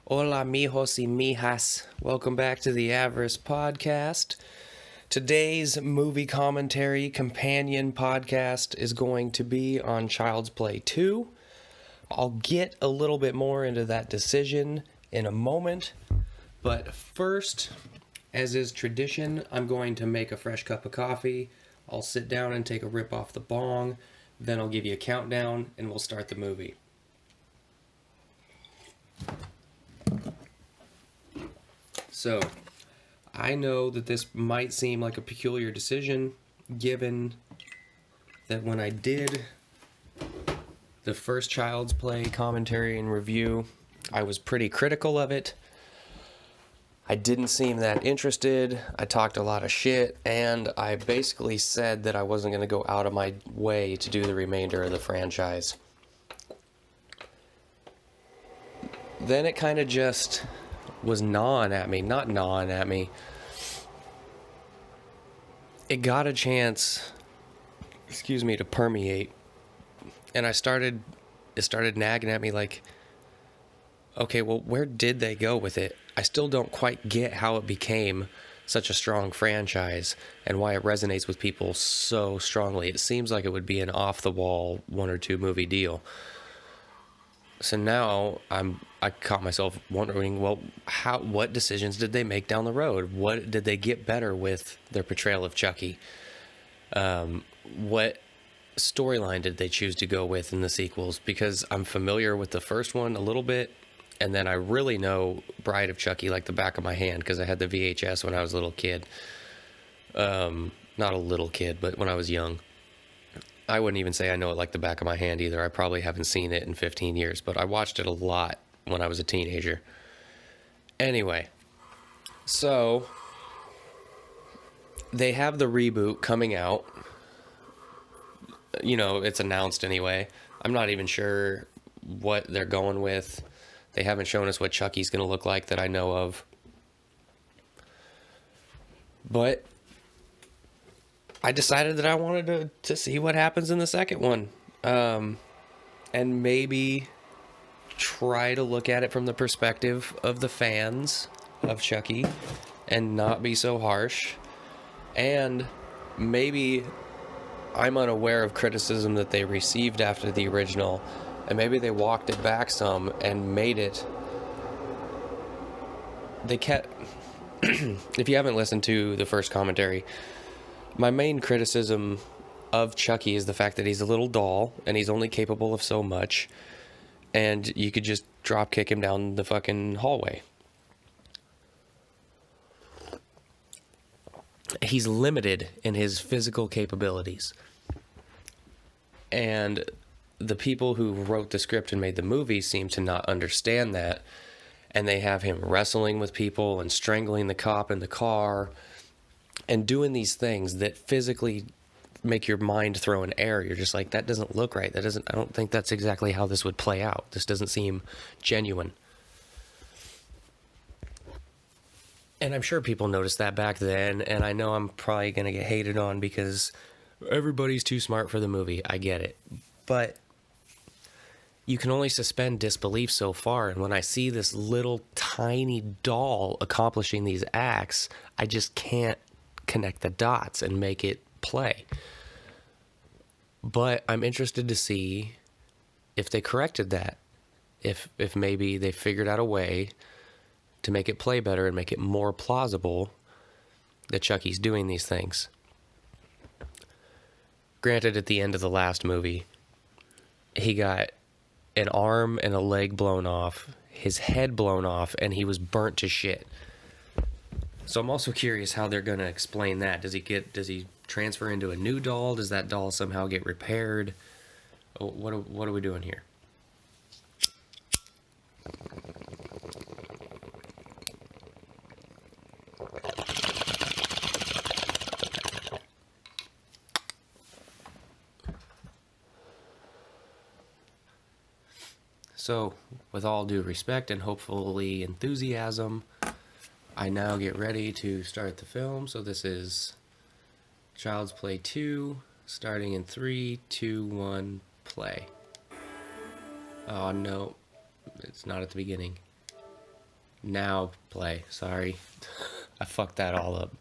Hola, mijos y mijas. Welcome back to the Avarice podcast. Today's movie commentary companion podcast is going to be on Child's Play 2. I'll get a little bit more into that decision in a moment, but first, as is tradition, I'm going to make a fresh cup of coffee. I'll sit down and take a rip off the bong, then I'll give you a countdown and we'll start the movie. So, I know that this might seem like a peculiar decision, given that when I did the first Child's Play commentary and review, I was pretty critical of it. I didn't seem that interested, I talked a lot of shit, and I basically said that I wasn't going to go out of my way to do the remainder of the franchise. Then it kind of just was gnawing at me. It got a chance, to permeate. And it started nagging at me like, okay, well, where did they go with it? I still don't quite get how it became such a strong franchise and why it resonates with people so strongly. It seems like it would be an off-the-wall 1 or 2 movie deal. So now I caught myself wondering, well, what decisions did they make down the road? What did they get better with their portrayal of Chucky? What storyline did they choose to go with in the sequels? Because I'm familiar with the first one a little bit, and then I really know Bride of Chucky like the back of my hand because I had the VHS when I was a little kid. Not a little kid, but when I was young. I wouldn't even say I know it like the back of my hand either. I probably haven't seen it in 15 years, but I watched it a lot when I was a teenager. Anyway, so they have the reboot coming out. You know, it's announced anyway. I'm not even sure what they're going with. They haven't shown us what Chucky's going to look like that I know of. But I decided that I wanted to see what happens in the second one. And maybe try to look at it from the perspective of the fans of Chucky and not be so harsh. And maybe I'm unaware of criticism that they received after the original, and maybe they walked it back some and made it. They kept. If you haven't listened to the first commentary, my main criticism of Chucky is the fact that he's a little doll and he's only capable of so much, and you could just drop kick him down the fucking hallway. He's limited in his physical capabilities. And the people who wrote the script and made the movie seem to not understand that. And they have him wrestling with people and strangling the cop in the car and doing these things that physically make your mind throw an error. You're just like, that doesn't look right. I don't think that's exactly how this would play out. This doesn't seem genuine. And I'm sure people noticed that back then, and I know I'm probably going to get hated on because everybody's too smart for the movie. I get it. But you can only suspend disbelief so far, and when I see this little tiny doll accomplishing these acts, I just can't connect the dots and make it play. But I'm interested to see if they corrected that. If maybe they figured out a way to make it play better and make it more plausible that Chucky's doing these things. Granted, at the end of the last movie, he got an arm and a leg blown off, his head blown off, and he was burnt to shit. So I'm also curious how they're going to explain that. Does he transfer into a new doll? Does that doll somehow get repaired? What are we doing here? So, with all due respect and hopefully enthusiasm, I now get ready to start the film. So this is Child's Play 2, starting in 3, 2, 1, play. Oh no, it's not at the beginning. Now play. Sorry. I fucked that all up.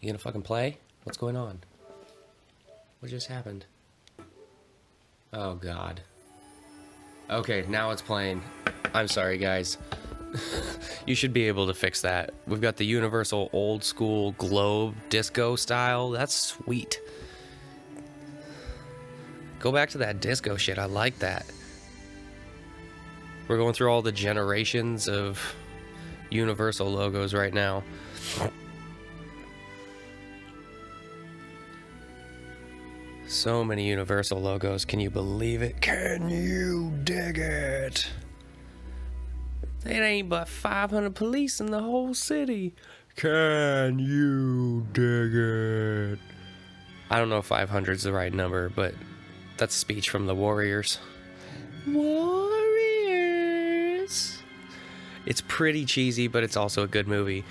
You gonna fucking play? What's going on? What just happened? Oh, God. Okay, now it's playing. I'm sorry, guys. You should be able to fix that. We've got the universal old school globe disco style. That's sweet. Go back to that disco shit. I like that. We're going through all the generations of universal logos right now. So many universal logos. Can you believe it? Can you dig it? It ain't but 500 police in the whole city. Can you dig it? I don't know if 500 is the right number, but that's a speech from the Warriors. Warriors. It's pretty cheesy, but it's also a good movie.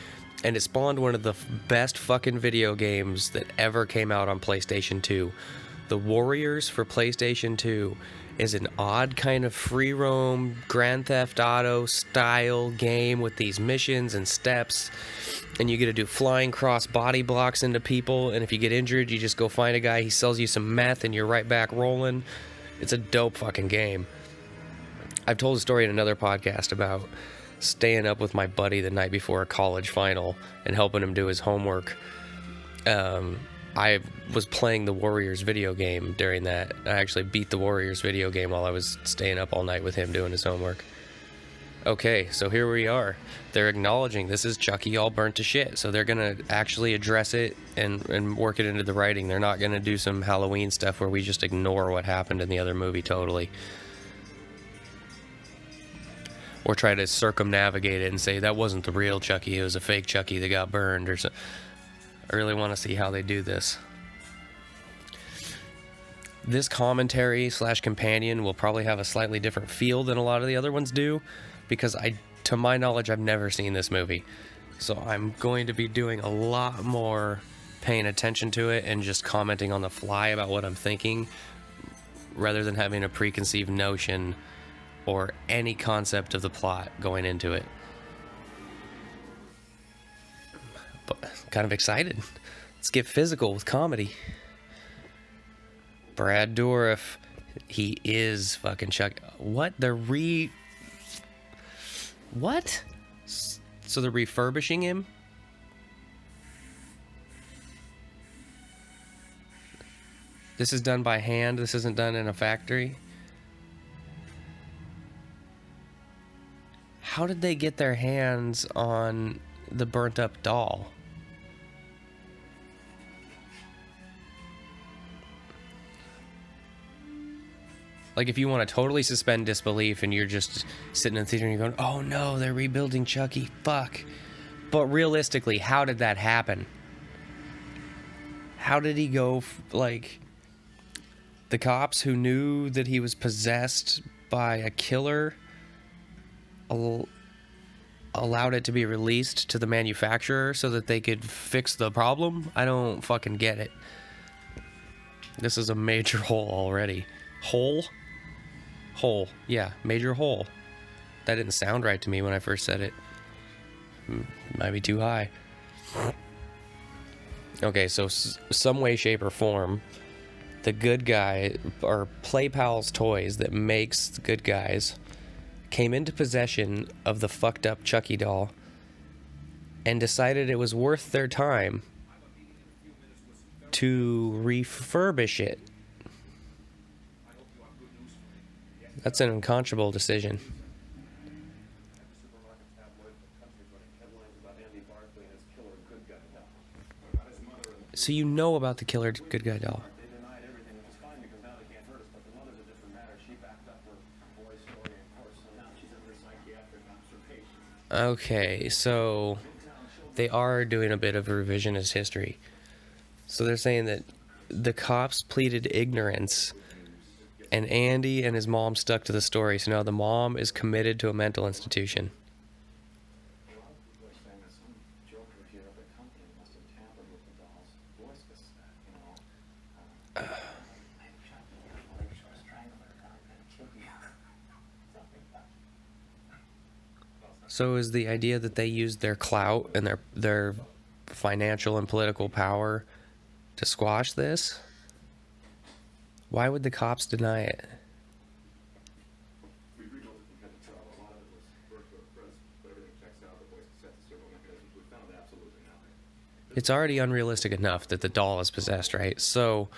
And it spawned one of the best fucking video games that ever came out on PlayStation 2. The Warriors for PlayStation 2 is an odd kind of free roam Grand Theft Auto style game with these missions and steps, and you get to do flying cross body blocks into people, and if you get injured you just go find a guy, he sells you some meth and you're right back rolling. It's a dope fucking game. I've told a story in another podcast about staying up with my buddy the night before a college final and helping him do his homework. I was playing the Warriors video game during that. I actually beat the Warriors video game while I was staying up all night with him doing his homework. Okay, so here we are. They're acknowledging this is Chucky all burnt to shit, so they're gonna actually address it and work it into the writing. They're not gonna do some Halloween stuff where we just ignore what happened in the other movie totally. Or try to circumnavigate it and say that wasn't the real Chucky, it was a fake Chucky that got burned or something. I really want to see how they do this. This commentary / companion will probably have a slightly different feel than a lot of the other ones do, because to my knowledge, I've never seen this movie. So I'm going to be doing a lot more paying attention to it and just commenting on the fly about what I'm thinking, rather than having a preconceived notion or any concept of the plot going into it. But kind of excited. Let's get physical with comedy. Brad Dourif, he is fucking Chuck. What? What? So they're refurbishing him? This is done by hand? This isn't done in a factory? How did they get their hands on the burnt up doll? Like, if you want to totally suspend disbelief and you're just sitting in the theater and you're going, oh no, they're rebuilding Chucky, fuck. But realistically, how did that happen? How did he go, like, the cops who knew that he was possessed by a killer allowed it to be released to the manufacturer so that they could fix the problem? I don't fucking get it. This is a major hole already. Hole? Hole. Yeah, major hole. That didn't sound right to me when I first said it. Might be too high. Okay, so some way, shape, or form, the good guy, or Play Pals Toys that makes the good guys, came into possession of the fucked up Chucky doll and decided it was worth their time to refurbish it. That's an unconscionable decision. So you know about the killer good guy doll. Okay, so they are doing a bit of revisionist history. So they're saying that the cops pleaded ignorance, and Andy and his mom stuck to the story. So now the mom is committed to a mental institution. So is the idea that they used their clout and their financial and political power to squash this? Why would the cops deny it? It's already unrealistic enough that the doll is possessed, right? So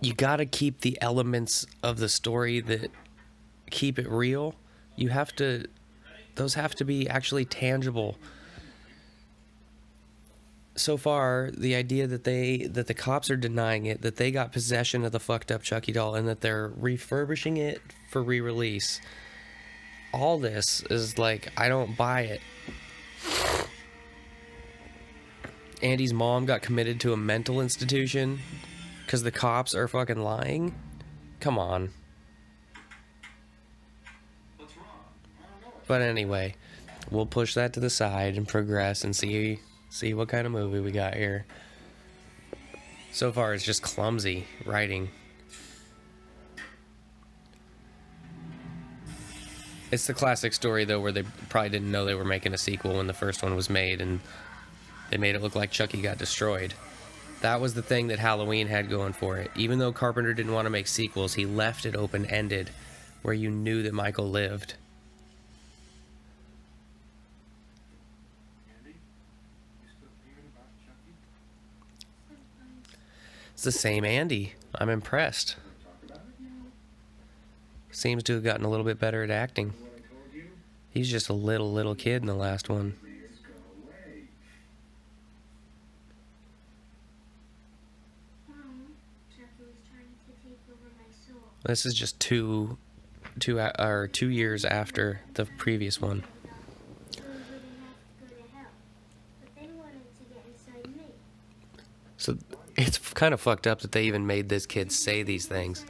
you gotta keep the elements of the story that keep it real. Those have to be actually tangible. So far, the idea that the cops are denying it, that they got possession of the fucked up Chucky doll, and that they're refurbishing it for re-release. All this is like, I don't buy it. Andy's mom got committed to a mental institution because the cops are fucking lying. Come on. But anyway, we'll push that to the side and progress and see what kind of movie we got here. So far, it's just clumsy writing. It's the classic story, though, where they probably didn't know they were making a sequel when the first one was made, and they made it look like Chucky got destroyed. That was the thing that Halloween had going for it. Even though Carpenter didn't want to make sequels, he left it open-ended, where you knew that Michael lived. It's the same Andy. I'm impressed. Seems to have gotten a little bit better at acting. He's just a little kid in the last one. This is just two years after the previous one. So it's kind of fucked up that they even made this kid say these things.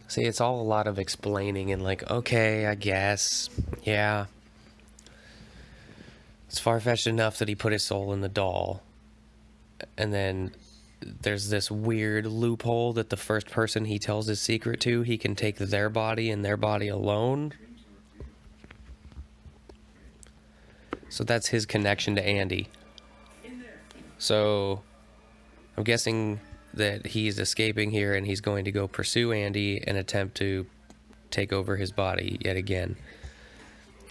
See, it's all a lot of explaining and like, okay, I guess, yeah. It's far-fetched enough that he put his soul in the doll. And then there's this weird loophole that the first person he tells his secret to, he can take their body and their body alone. So that's his connection to Andy. So I'm guessing that he's escaping here and he's going to go pursue Andy and attempt to take over his body yet again.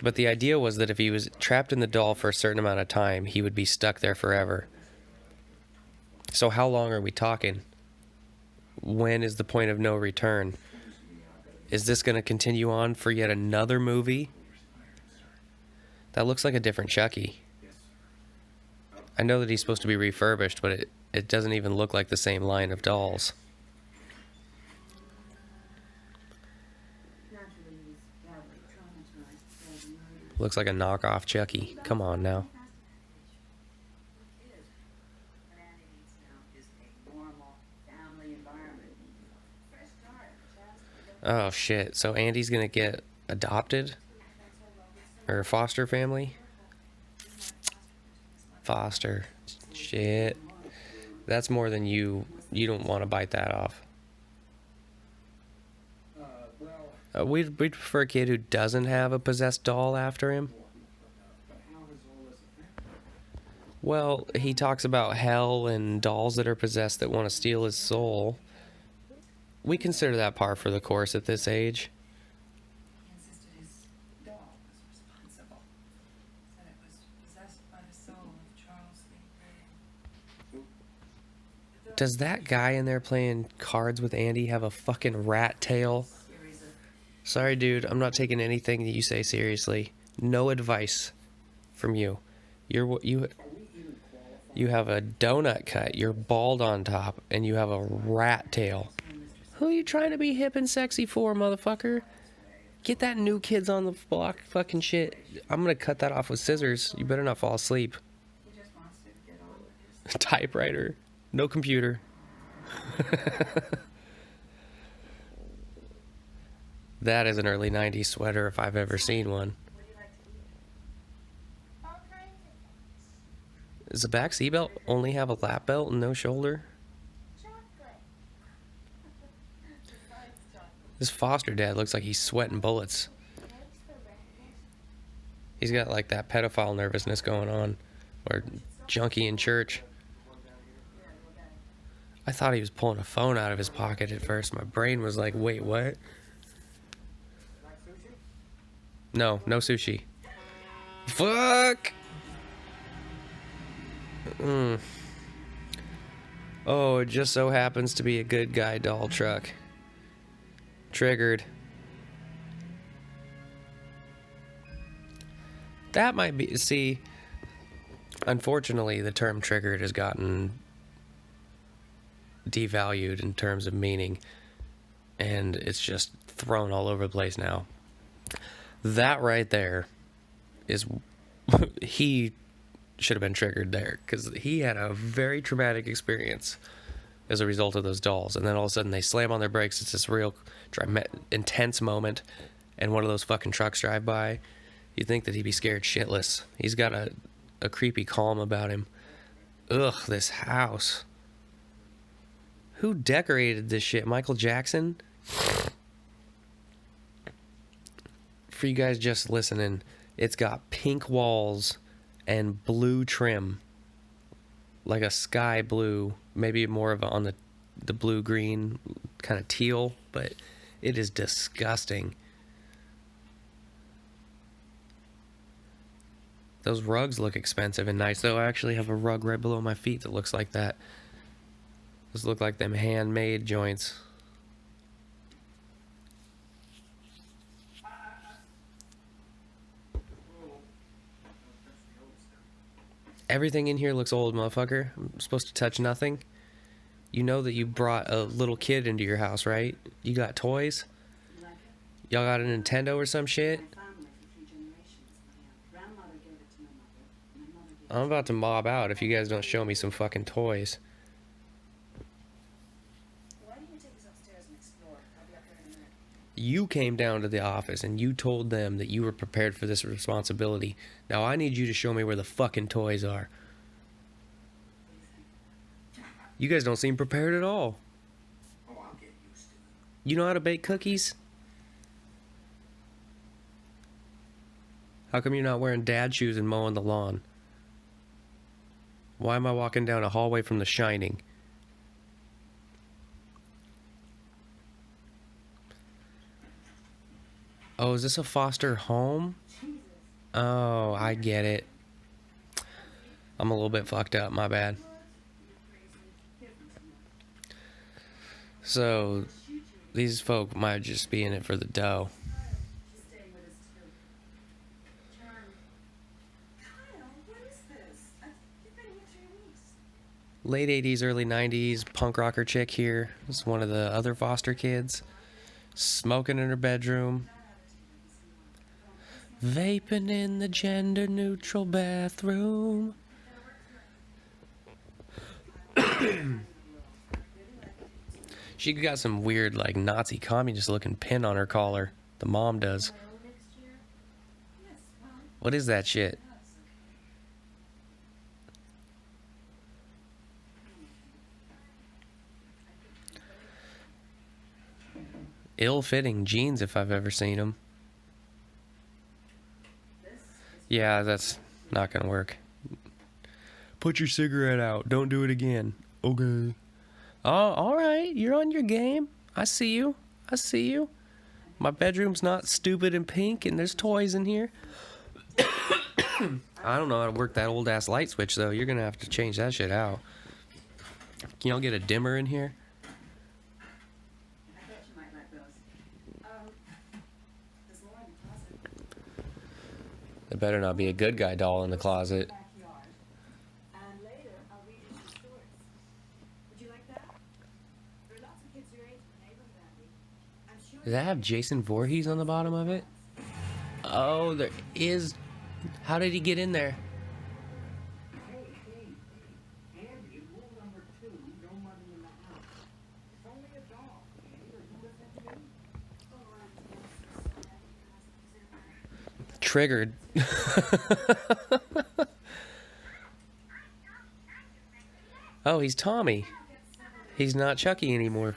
But the idea was that if he was trapped in the doll for a certain amount of time, he would be stuck there forever. So how long are we talking? When is the point of no return? Is this going to continue on for yet another movie? That looks like a different Chucky. I know that he's supposed to be refurbished, but it doesn't even look like the same line of dolls. Looks like a knockoff Chucky. Come on now. Oh shit, so Andy's gonna get adopted? Or foster family? Foster. Shit. That's more than you don't want to bite that off. We'd prefer a kid who doesn't have a possessed doll after him. Well, he talks about hell and dolls that are possessed that want to steal his soul. We consider that par for the course at this age. Does that guy in there playing cards with Andy have a fucking rat tail? Sorry, dude, I'm not taking anything that you say seriously. No advice from you. You have a donut cut, you're bald on top, and you have a rat tail. Who are you trying to be hip and sexy for, motherfucker? Get that New Kids on the Block fucking shit. I'm gonna cut that off with scissors. You better not fall asleep. Typewriter. No computer. That is an early 90s sweater if I've ever seen one. Does the back seatbelt only have a lap belt and no shoulder? This foster dad looks like he's sweating bullets. He's got like that pedophile nervousness going on, or junkie in church. I thought he was pulling a phone out of his pocket at first. My brain was like, wait, what? No sushi. Fuck! Oh, it just so happens to be a good guy doll truck. Triggered. That might be... See, unfortunately, the term triggered has gotten devalued in terms of meaning. And it's just thrown all over the place now. That right there is... he should have been triggered there, because he had a very traumatic experience as a result of those dolls, and then all of a sudden they slam on their brakes. It's this real intense moment, and one of those fucking trucks drive by. You'd think that he'd be scared shitless. He's got a creepy calm about him. Ugh, this house. Who decorated this shit? Michael Jackson? For you guys just listening, it's got pink walls and blue trim, like a sky blue, maybe more of on the blue green kind of teal, but it is disgusting. Those rugs look expensive and nice though. I actually have a rug right below my feet that looks like that. Those look like them handmade joints. Everything in here looks old, motherfucker. I'm supposed to touch nothing. You know that you brought a little kid into your house, right? You got toys? Y'all got a Nintendo or some shit? I'm about to mob out if you guys don't show me some fucking toys. You came down to the office and you told them that you were prepared for this responsibility. Now I need you to show me where the fucking toys are. You guys don't seem prepared at all. You know how to bake cookies? How come you're not wearing dad shoes and mowing the lawn? Why am I walking down a hallway from The Shining? Oh, is this a foster home? Oh, I get it. I'm a little bit fucked up, my bad. So, these folk might just be in it for the dough. Late 80s, early 90s, punk rocker chick here. This is one of the other foster kids. Smoking in her bedroom. Vaping in the gender-neutral bathroom. She got some weird, like, Nazi communist-looking pin on her collar. The mom does. What is that shit? Ill-fitting jeans if I've ever seen them. Yeah, that's not gonna work. Put your cigarette out. Don't do it again. Okay. Oh, alright. You're on your game. I see you. I see you. My bedroom's not stupid and pink, and there's toys in here. I don't know how to work that old-ass light switch, though. You're gonna have to change that shit out. Can y'all get a dimmer in here? There better not be a good guy doll in the closet. Does that have Jason Voorhees on the bottom of it? Oh, there is. How did he get in there? Triggered. Oh, he's Tommy. He's not Chucky anymore.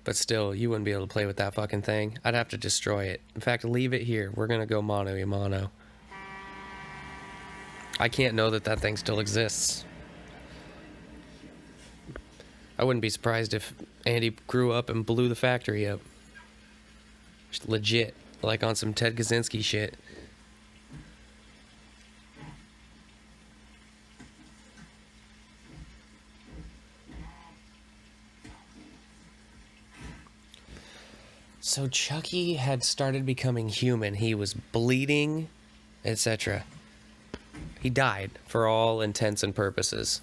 But still, you wouldn't be able to play with that fucking thing. I'd have to destroy it. In fact, leave it here. We're gonna go mano a mano. I can't know that that thing still exists. I wouldn't be surprised if Andy grew up and blew the factory up. Just legit. Like on some Ted Kaczynski shit. So Chucky had started becoming human. He was bleeding, etc. He died for all intents and purposes.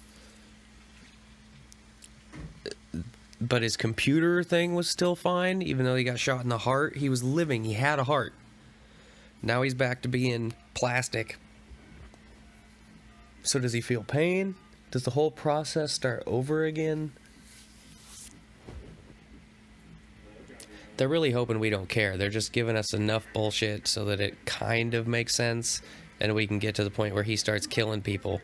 But his computer thing was still fine, even though he got shot in the heart. He was living. He had a heart. Now he's back to being plastic. So does he feel pain? Does the whole process start over again? They're really hoping we don't care. They're just giving us enough bullshit so that it kind of makes sense and we can get to the point where he starts killing people.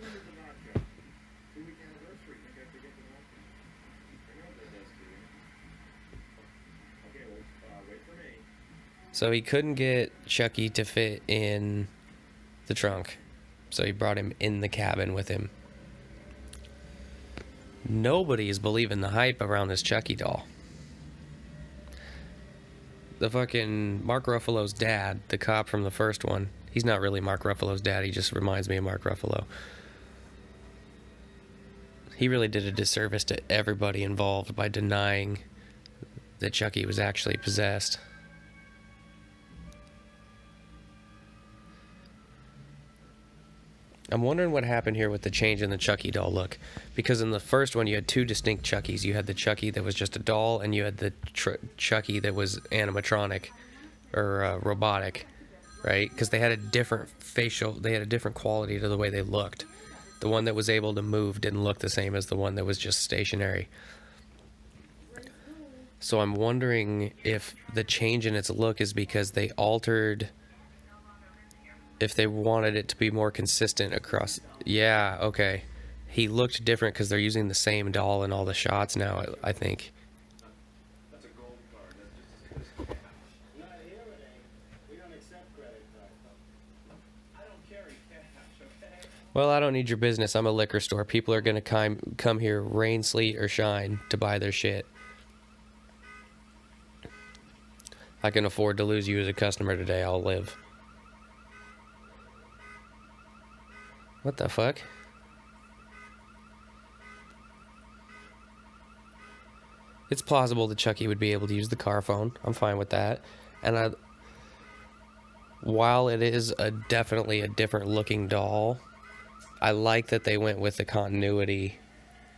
So he couldn't get Chucky to fit in the trunk. So he brought him in the cabin with him. Nobody is believing the hype around this Chucky doll. The fucking Mark Ruffalo's dad, the cop from the first one, he's not really Mark Ruffalo's dad, he just reminds me of Mark Ruffalo. He really did a disservice to everybody involved by denying that Chucky was actually possessed. I'm wondering what happened here with the change in the Chucky doll look. Because in the first one, you had two distinct Chuckies. You had the Chucky that was just a doll, and you had the Chucky that was animatronic, or robotic, right? Because they had a different they had a different quality to the way they looked. The one that was able to move didn't look the same as the one that was just stationary. So I'm wondering if the change in its look is because they altered... if they wanted it to be more consistent across... Yeah, okay. He looked different because they're using the same doll in all the shots now, I think. Well, I don't need your business. I'm a liquor store. People are going to come here, rain, sleet, or shine, to buy their shit. I can afford to lose you as a customer today. I'll live. What the fuck? It's plausible that Chucky would be able to use the car phone. I'm fine with that. And while it is definitely a different looking doll, I like that they went with the continuity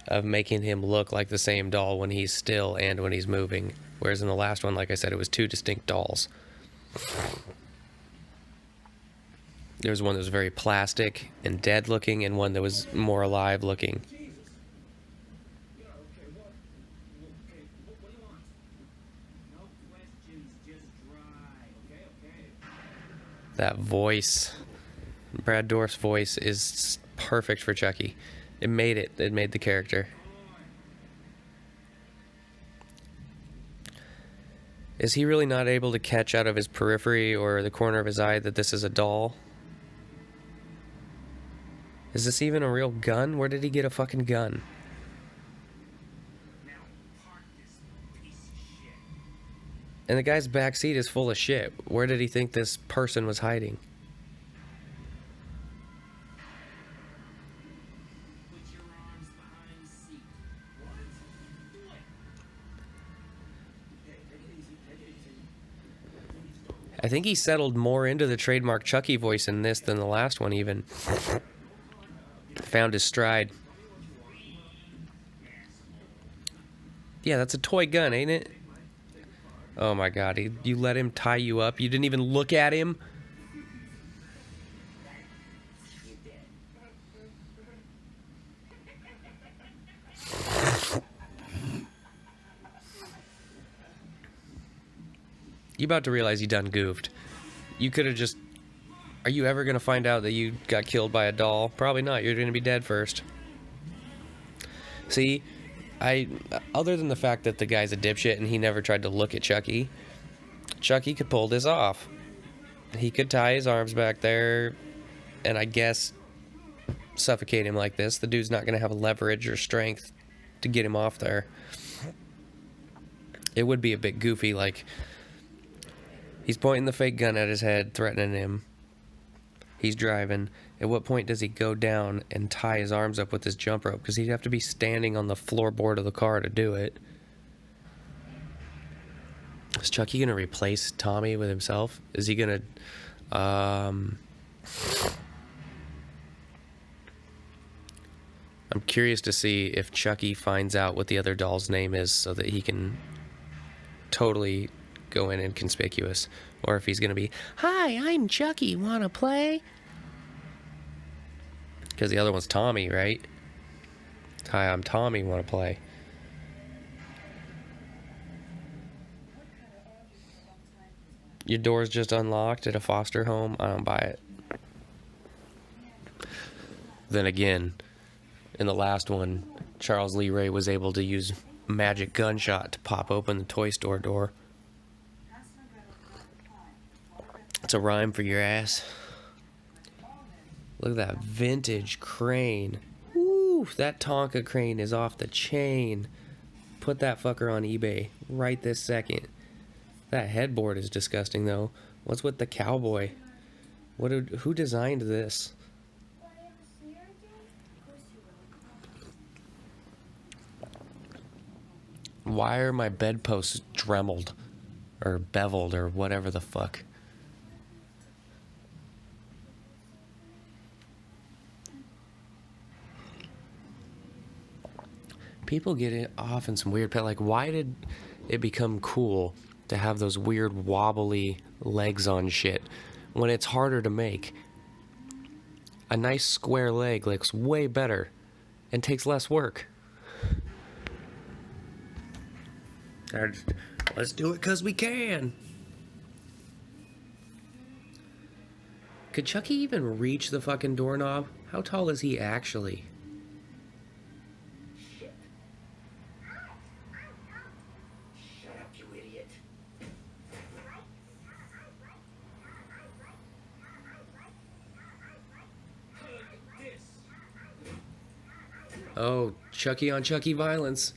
of making him look like the same doll when he's still and when he's moving. Whereas in the last one, like I said, it was two distinct dolls. There was one that was very plastic and dead looking, and one that was more alive looking. That voice, Brad Dourif's voice, is perfect for Chucky. It made it. It made the character. Is he really not able to catch out of his periphery or the corner of his eye that this is a doll? Is this even a real gun? Where did he get a fucking gun? And the guy's backseat is full of shit. Where did he think this person was hiding? I think he settled more into the trademark Chucky voice in this than the last one even. Found his stride. Yeah, that's a toy gun, ain't it? Oh my god, you let him tie you up? You didn't even look at him? You about to realize you done goofed. You could have just... Are you ever going to find out that you got killed by a doll? Probably not. You're going to be dead first. See, Other than the fact that the guy's a dipshit and he never tried to look at Chucky, Chucky could pull this off. He could tie his arms back there and I guess suffocate him like this. The dude's not going to have leverage or strength to get him off there. It would be a bit goofy, like he's pointing the fake gun at his head, threatening him. He's driving. At what point does he go down and tie his arms up with his jump rope? Because he'd have to be standing on the floorboard of the car to do it. Is Chucky going to replace Tommy with himself? Is he going to... I'm curious to see if Chucky finds out what the other doll's name is so that he can totally go in inconspicuous. Or if he's going to be, "Hi, I'm Chucky, wanna play?" Because the other one's Tommy, right? "Hi, I'm Tommy, wanna play?" Your door's just unlocked at a foster home? I don't buy it. Then again, in the last one, Charles Lee Ray was able to use magic gunshot to pop open the toy store door. It's a rhyme for your ass. Look at that vintage crane. Woo, that Tonka crane is off the chain. Put that fucker on eBay right this second. That headboard is disgusting though. What's with the cowboy? Who designed this? Why are my bedposts dremeled? Or beveled, or whatever the fuck. People get it off in some weird... Like, why did it become cool to have those weird wobbly legs on shit when it's harder to make? A nice square leg looks way better and takes less work. Let's do it because we can. Could Chucky even reach the fucking doorknob? How tall is he actually? Shut up, you idiot. Oh, Chucky on Chucky violence.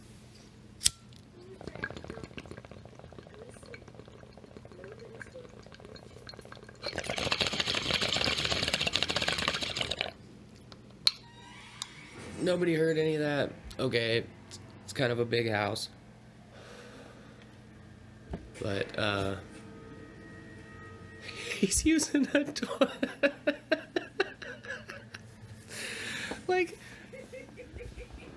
Nobody heard any of that. Okay, it's kind of a big house. But, he's using a toy. Like,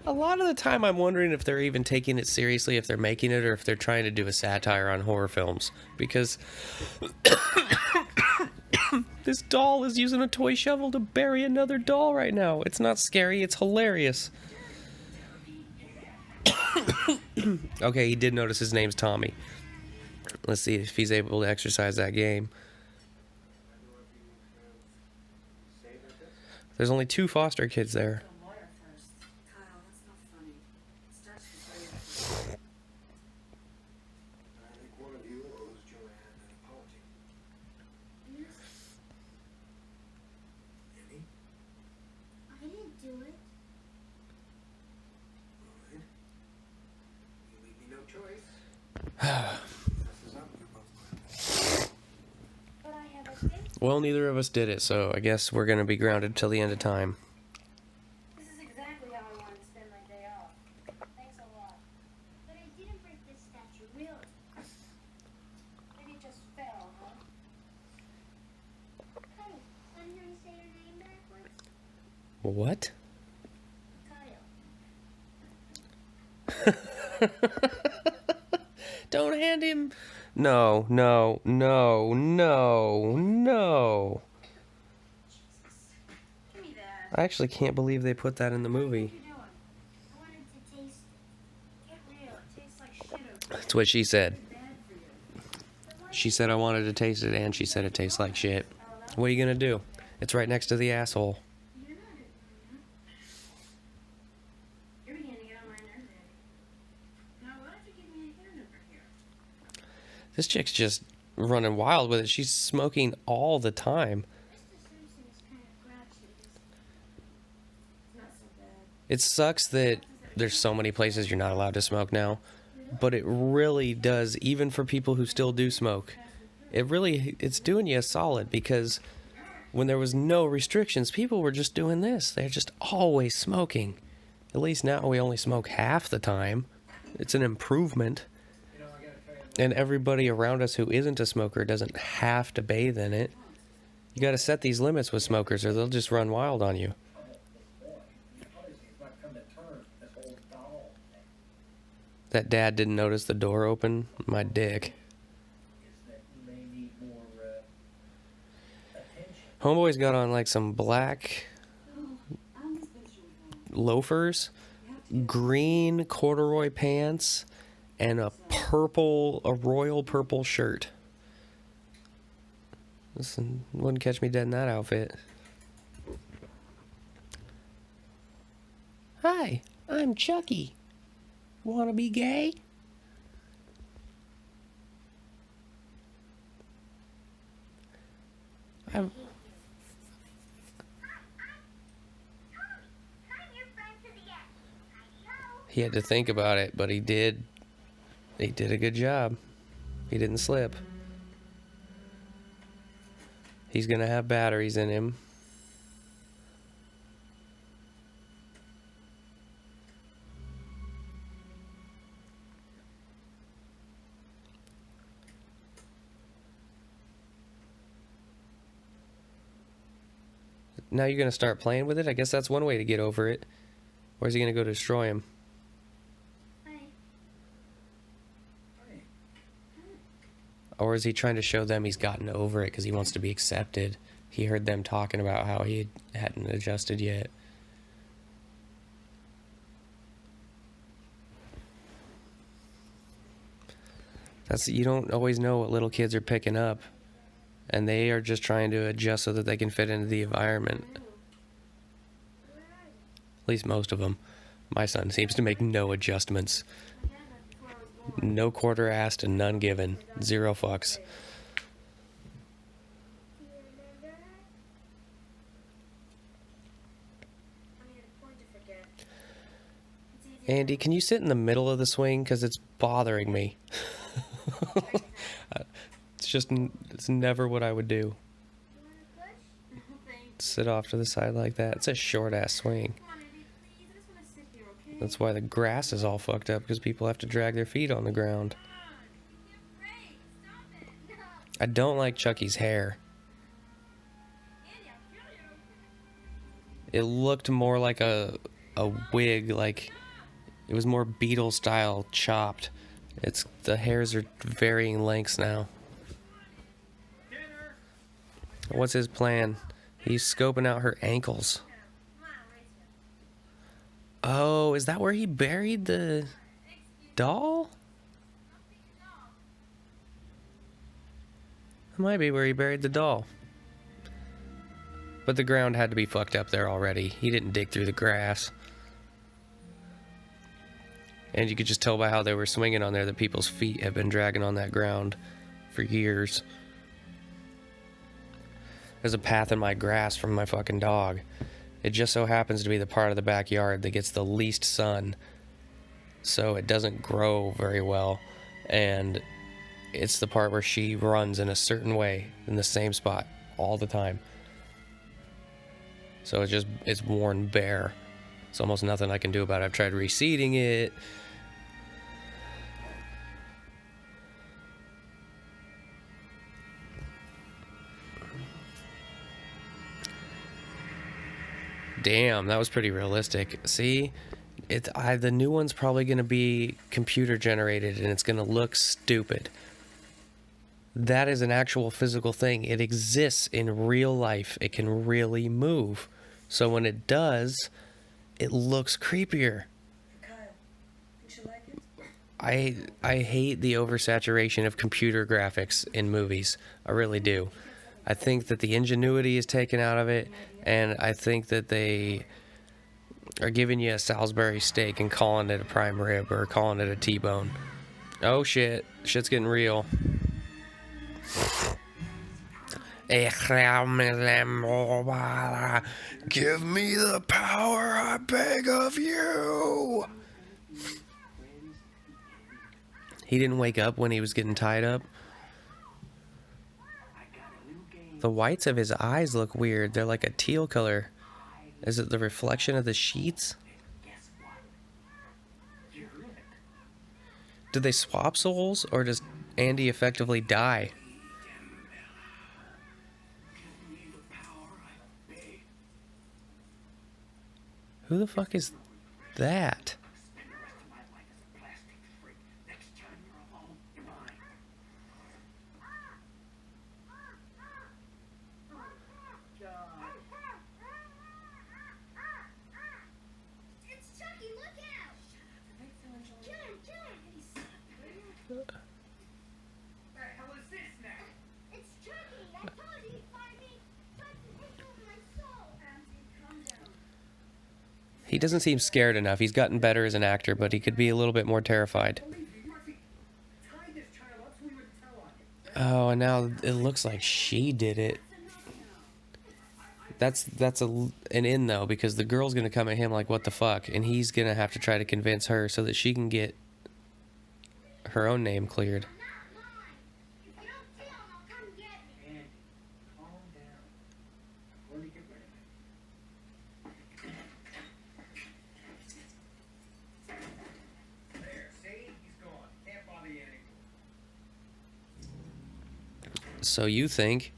a lot of the time I'm wondering if they're even taking it seriously, if they're making it, or if they're trying to do a satire on horror films. Because this doll is using a toy shovel to bury another doll right now. It's not scary, it's hilarious. Okay, he did notice his name's Tommy. Let's see if he's able to exercise that game. There's only 2 foster kids there. Well, neither of us did it, so I guess we're gonna be grounded till the end of time. This is exactly how I wanted to spend my day off. Thanks a lot. But I didn't break this statue, really. Maybe it just fell, huh? Hey, want to hear me say your name backwards? What? Kyle. Don't hand him... No, no, no, no, no. Give me that. I actually can't believe they put that in the movie. What are you doing? I wanted to taste it. Get real. It tastes like shit over there. That's what she said. It's bad for you. She said I wanted to taste it, and she said it tastes like shit. What are you gonna do? It's right next to the asshole. You're not it, are you? You're beginning to get on my nerves, Eddie. This chick's just running wild with it. She's smoking all the time. Mr. Simpson is kind of grouchy. It's not so bad. It sucks that there's so many places you're not allowed to smoke now, but it really does, even for people who still do smoke. It's doing you a solid, because when there was no restrictions, people were just doing this. They're just always smoking. At least now we only smoke half the time. It's an improvement. And everybody around us who isn't a smoker doesn't have to bathe in it. You got to set these limits with smokers, or they'll just run wild on you. That dad didn't notice the door open. My dick. Homeboy's got on like some black loafers, green corduroy pants, and a royal purple shirt. Listen, wouldn't catch me dead in that outfit. Hi, I'm Chucky. Wanna be gay? I'm your friend to the end. I know. He had to think about it, but he did. He did a good job. He didn't slip. He's gonna have batteries in him. Now you're gonna start playing with it? I guess that's one way to get over it. Or is he gonna go destroy him? Hi. Or is he trying to show them he's gotten over it because he wants to be accepted? He heard them talking about how he hadn't adjusted yet. You don't always know what little kids are picking up. And they are just trying to adjust so that they can fit into the environment. At least most of them. My son seems to make no adjustments. No quarter asked and none given. 0 fucks. Andy, can you sit in the middle of the swing? Because it's bothering me. It's never what I would do. Sit off to the side like that. It's a short ass swing. That's why the grass is all fucked up, because people have to drag their feet on the ground. I don't like Chucky's hair. It looked more like a wig, like it was more Beatle style chopped. The hairs are varying lengths now. What's his plan? He's scoping out her ankles. Oh, is that where he buried the doll? That might be where he buried the doll. But the ground had to be fucked up there already. He didn't dig through the grass. And you could just tell by how they were swinging on there that people's feet have been dragging on that ground for years. There's a path in my grass from my fucking dog. It just so happens to be the part of the backyard that gets the least sun. So it doesn't grow very well. And it's the part where she runs in a certain way, in the same spot, all the time. So it's worn bare. It's almost nothing I can do about it. I've tried reseeding it. Damn, that was pretty realistic. See, the new one's probably going to be computer generated, and it's going to look stupid. That is an actual physical thing. It exists in real life. It can really move. So when it does, it looks creepier. Kyle, think you like it? I hate the oversaturation of computer graphics in movies. I really do. I think that the ingenuity is taken out of it, and I think that they are giving you a Salisbury steak and calling it a prime rib or calling it a T-bone. Oh shit, shit's getting real. Give me the power, I beg of you. He didn't wake up when he was getting tied up. The whites of his eyes look weird. They're like a teal color. Is it the reflection of the sheets? Guess what? You're it. Did they swap souls, or does Andy effectively die? Give me the power, I beg. Who the fuck is that? Spend the rest of my life as a plastic freak. Next time you're alone, you're mine. It's Chucky, look out! Kill him, kill him! The hell is this now? It's Chucky! I told you he'd find me! Chucky, take over my soul! Andy, calm down. He doesn't seem scared enough. He's gotten better as an actor, but he could be a little bit more terrified. Murphy, tie this child up so we would tell on him. Oh, and now it looks like she did it. That's an in though, because the girl's gonna come at him like, what the fuck, and he's gonna have to try to convince her so that she can get her own name cleared. Not mine! If you don't kill him, I'll come get me! Andy, calm down. Let me get rid of it. There, see? He's gone. Can't bother you anymore. So you think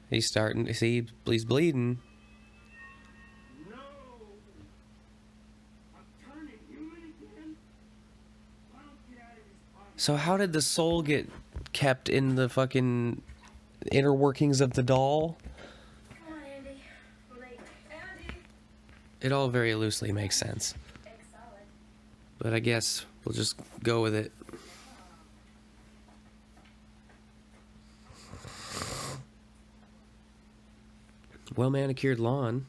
he's starting to see he's bleeding? No! I'm turning human again? Why don't get out of his body? So how did the soul get kept in the fucking inner workings of the doll? Come on, Andy. We're late. Andy! It all very loosely makes sense, Egg salad. but I guess we'll just go with it. Well manicured lawn.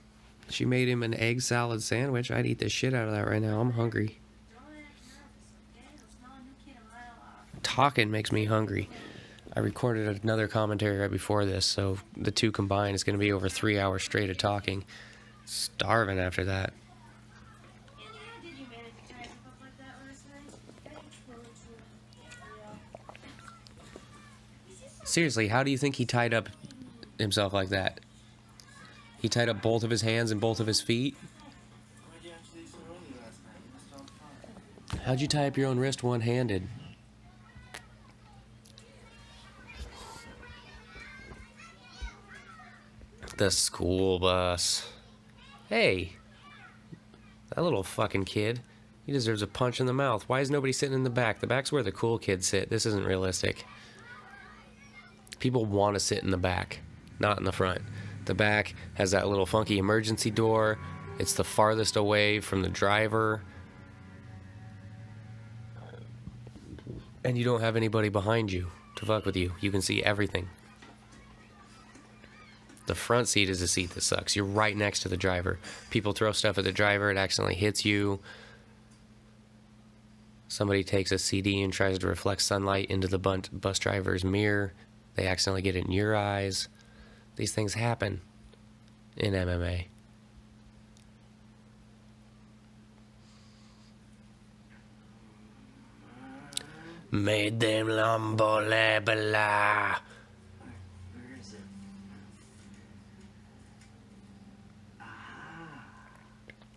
She made him an egg salad sandwich. I'd eat the shit out of that right now. I'm hungry. Don't act nervous, okay? I'll smell a new kid a mile off. Talking makes me hungry. I recorded another commentary right before this, so the two combined is going to be over 3 hours straight of talking. Starving after that. Andy, how did you manage to tie yourself up like that last night? Seriously, how do you think he tied up himself like that? He tied up both of his hands and both of his feet? Why'd you have to leave so early last night? You must have fun. How'd you tie up your own wrist one-handed? The school bus. Hey, that little fucking kid. He deserves a punch in the mouth. Why is nobody sitting in the back? The back's where the cool kids sit. This isn't realistic. People want to sit in the back, not in the front. The back has that little funky emergency door. It's the farthest away from the driver. And you don't have anybody behind you to fuck with you. You can see everything. The front seat is the seat that sucks. You're right next to the driver. People throw stuff at the driver, it accidentally hits you. Somebody takes a CD and tries to reflect sunlight into the bus driver's mirror. They accidentally get it in your eyes. These things happen in MMA. Made them lumbo labella. Where is it?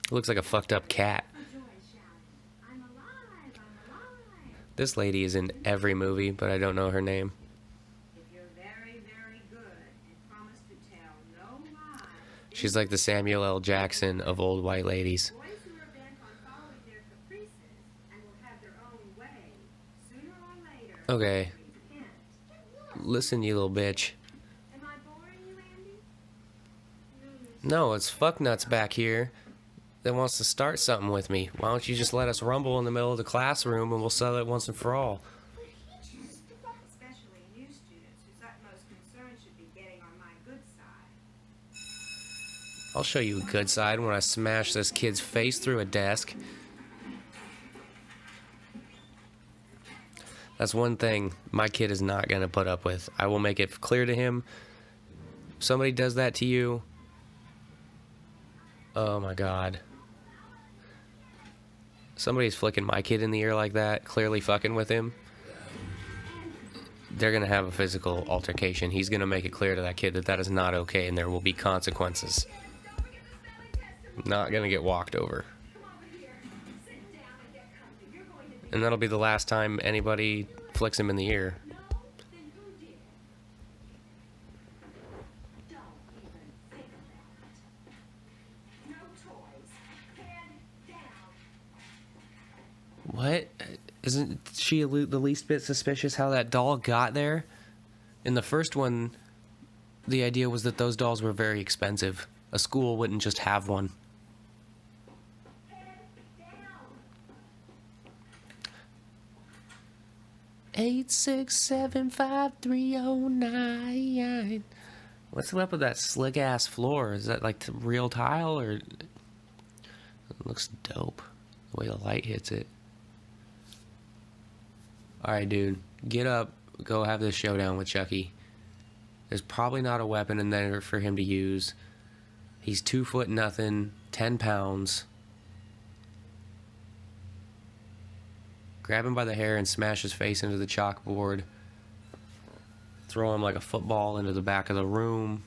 Looks like a fucked up cat. I'm alive! I'm alive! This lady is in every movie, but I don't know her name. If you're very, very good and promise to tell no lies, She's like the Samuel L. Jackson of old white ladies. boys who are bent on following their caprices and will have their own way, sooner or later, Okay, repent. listen, you little bitch. Am I boring you, Andy? No, it's fucknuts back here that wants to start something with me. Why don't you just let us rumble in the middle of the classroom and we'll settle it once and for all? Especially new students whose utmost concern should be getting on my good side. I'll show you a good side when I smash this kid's face through a desk. That's one thing my kid is not going to put up with. I will make it clear to him. If somebody does that to you, oh my God. Somebody's flicking my kid in the ear like that, clearly fucking with him. They're going to have a physical altercation. He's going to make it clear to that kid that that is not okay and there will be consequences. Not going to get walked over. And that'll be the last time anybody flicks him in the ear. What? Isn't she the least bit suspicious how that doll got there? In the first one, the idea was that those dolls were very expensive. A school wouldn't just have one. 8675309. What's up with that slick ass floor? Is that like real tile or? It looks dope. The way the light hits it. Alright, dude. Get up. Go have this showdown with Chucky. There's probably not a weapon in there for him to use. He's 2 foot nothing, 10 pounds. Grab him by the hair and smash his face into the chalkboard. Throw him like a football into the back of the room.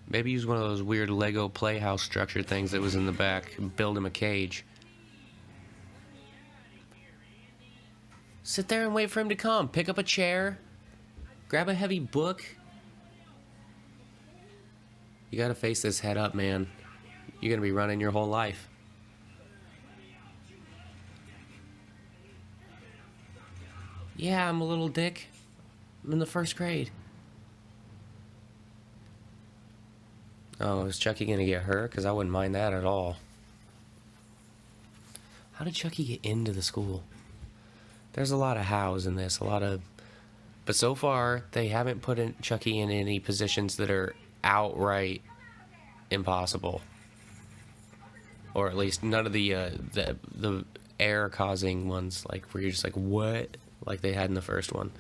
Maybe use one of those weird Lego Playhouse structure things that was in the back. Build him a cage. Sit there and wait for him to come. Pick up a chair. Grab a heavy book. You gotta face this head up, man. You're gonna be running your whole life. Yeah, I'm a little dick. I'm in the 1st grade. Oh, is Chucky gonna get hurt? Because I wouldn't mind that at all. How did Chucky get into the school? There's a lot of hows in this, but so far they haven't put Chucky in any positions that are outright impossible, or at least none of the air causing ones, like where you're just like, what, like they had in the first one.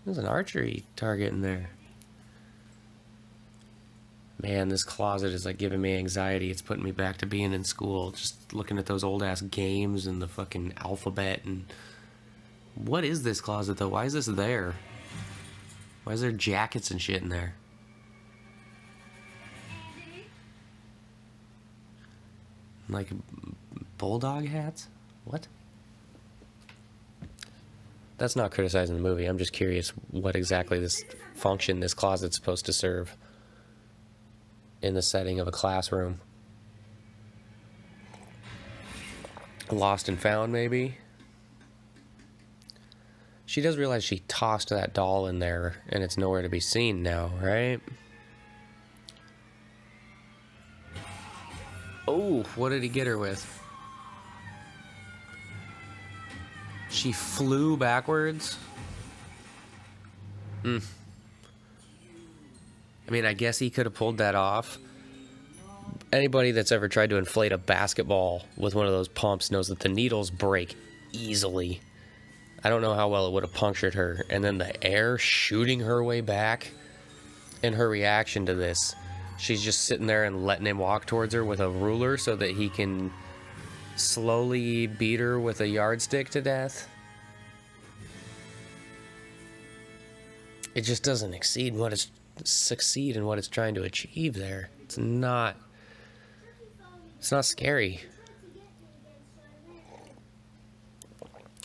There's an archery target in there. Man, this closet is like giving me anxiety. It's putting me back to being in school. Just looking at those old ass games and the fucking alphabet and... What is this closet though? Why is this there? Why is there jackets and shit in there? Like bulldog hats? What? That's not criticizing the movie. I'm just curious what exactly this function this closet's supposed to serve in the setting of a classroom. Lost and found, maybe? She does realize she tossed that doll in there and it's nowhere to be seen now, right? Oh, what did he get her with? She flew backwards? I mean, I guess he could have pulled that off. Anybody that's ever tried to inflate a basketball with one of those pumps knows that the needles break easily. I don't know how well it would have punctured her. And then the air shooting her way back. And her reaction to this. She's just sitting there and letting him walk towards her with a ruler so that he can slowly beat her with a yardstick to death. It just doesn't succeed in what it's trying to achieve there. It's not scary.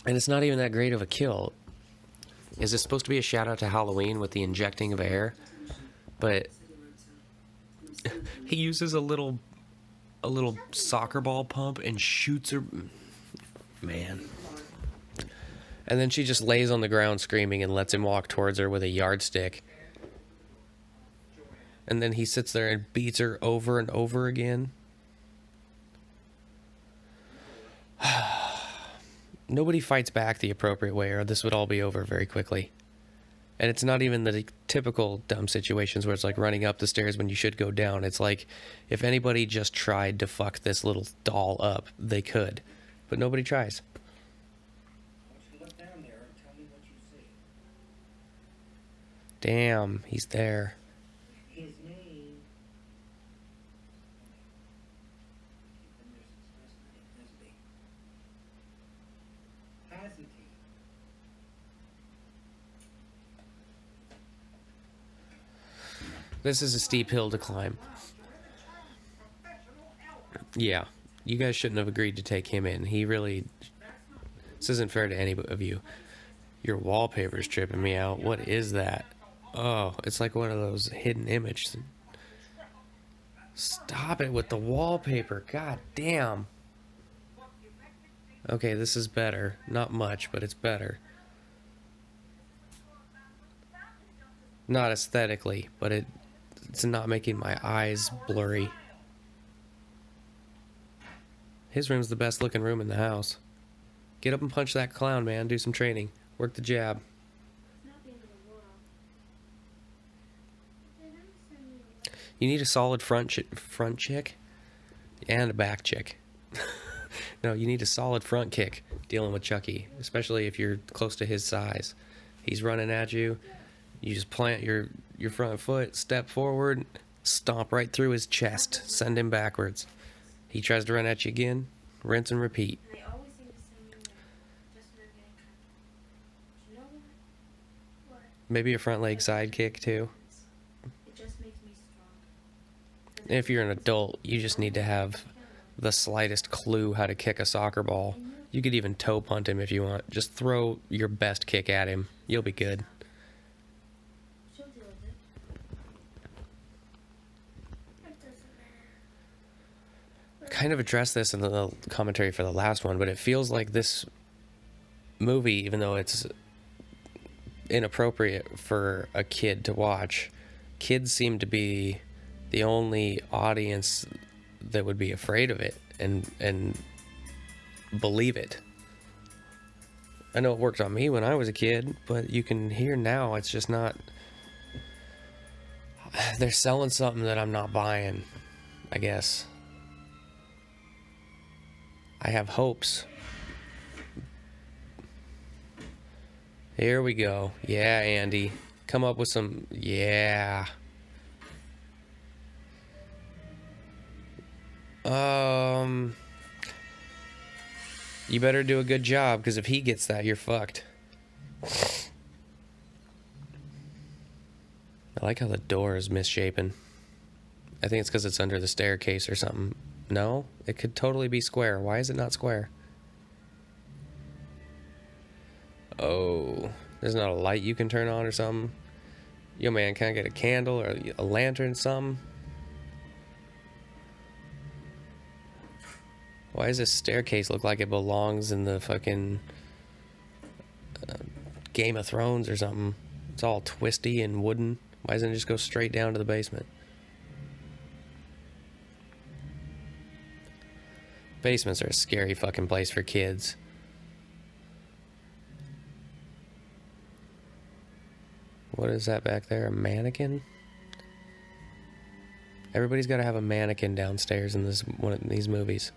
And it's not even that great of a kill. Is this supposed to be a shout out to Halloween with the injecting of air? But he uses a little soccer ball pump and shoots her. Man. And then she just lays on the ground screaming and lets him walk towards her with a yardstick. And then he sits there and beats her over and over again. Nobody fights back the appropriate way or this would all be over very quickly. And it's not even the typical dumb situations where it's like running up the stairs when you should go down. It's like if anybody just tried to fuck this little doll up, they could. But nobody tries. I want you to look down there and tell me what you see. Damn, he's there. His name. Keep the nurse's first name, isn't he? Hasn't he? This is a steep hill to climb. Yeah, you guys shouldn't have agreed to take him in. He really... This isn't fair to any of you. Your wallpaper's tripping me out. What is that? Oh, it's like one of those hidden images. Stop it with the wallpaper. God damn. Okay, this is better. Not much, but it's better. Not aesthetically, but it's not making my eyes blurry. His room's the best looking room in the house. Get up and punch that clown, man. Do some training. Work the jab. It's not the end of the world. Did I send you a letter? You need a solid front chick and a back chick. No, you need a solid front kick dealing with Chucky, especially if you're close to his size. He's running at you. You just plant your front foot, step forward, stomp right through his chest, send him backwards. He tries to run at you again, rinse and repeat. And they always seem to send me there just when I'm getting comfortable. But you know what? What? Maybe a front leg side kick too. It just makes me stronger. And if you're an adult, you just need to have the slightest clue how to kick a soccer ball. You could even toe punt him if you want. Just throw your best kick at him. You'll be good. She'll deal with it. It doesn't matter. Kind of addressed this in the commentary for the last one, but it feels like this movie, even though it's inappropriate for a kid to watch, kids seem to be the only audience that would be afraid of it and believe it. I know it worked on me when I was a kid, but you can hear now it's just not... They're selling something that I'm not buying, I guess. I have hopes. Here we go. Yeah, Andy. Come up with some... Yeah. You better do a good job, because if he gets that, you're fucked. I like how the door is misshapen. I think it's because it's under the staircase or something. No? It could totally be square. Why is it not square? Oh. There's not a light you can turn on or something? Yo, man, can I get a candle or a lantern, something? Why does this staircase look like it belongs in the fucking Game of Thrones or something? It's all twisty and wooden. Why doesn't it just go straight down to the basement? Basements are a scary fucking place for kids. What is that back there? A mannequin? Everybody's got to have a mannequin downstairs in this one of these movies.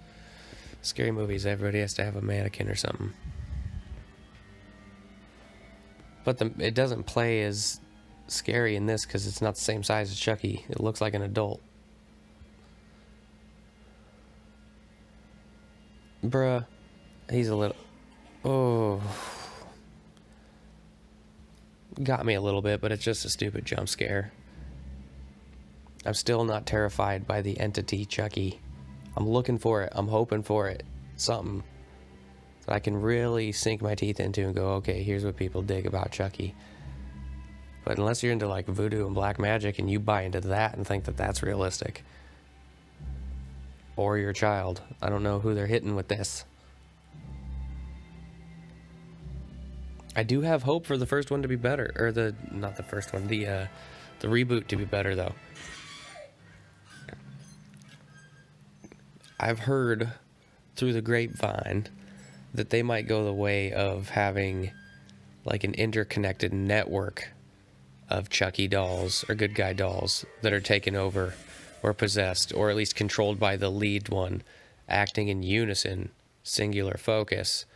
Scary movies, everybody has to have a mannequin or something. But it doesn't play as scary in this because it's not the same size as Chucky. It looks like an adult. Bruh. He's a little... Oh. Got me a little bit, but it's just a stupid jump scare. I'm still not terrified by the entity Chucky. I'm looking for it. I'm hoping for it. Something that I can really sink my teeth into and go, okay, here's what people dig about Chucky. But unless you're into like voodoo and black magic and you buy into that and think that that's realistic, or your child, I don't know who they're hitting with this. I do have hope for the first one to be better, or not the first one, the reboot to be better though. I've heard through the grapevine that they might go the way of having like an interconnected network of Chucky dolls or good guy dolls that are taken over or possessed or at least controlled by the lead one, acting in unison, singular focus.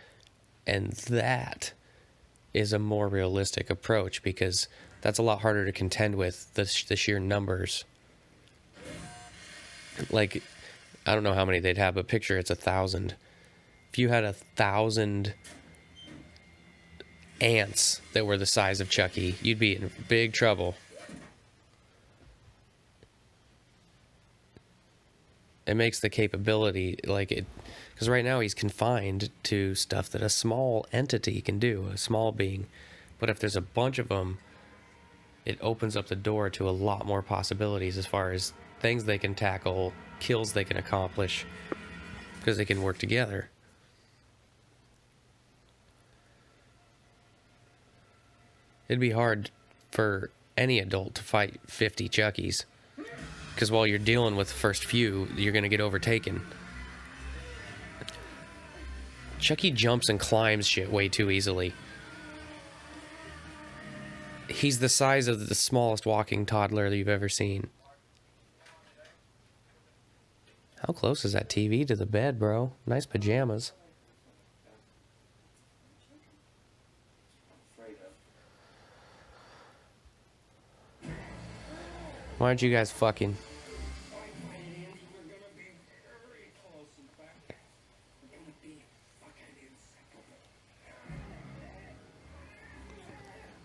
And that is a more realistic approach because that's a lot harder to contend with, the sheer numbers. Like, I don't know how many they'd have, but picture it's 1,000. If you had 1,000 ants that were the size of Chucky, you'd be in big trouble. It makes the capability, like it, because right now he's confined to stuff that a small entity can do, a small being. But if there's a bunch of them, it opens up the door to a lot more possibilities as far as things they can tackle, kills they can accomplish, because they can work together. It'd be hard for any adult to fight 50 Chuckies. Because while you're dealing with the first few, you're going to get overtaken. Chucky jumps and climbs shit way too easily. He's the size of the smallest walking toddler that you've ever seen. How close is that TV to the bed, bro? Nice pajamas. Why aren't you guys fucking?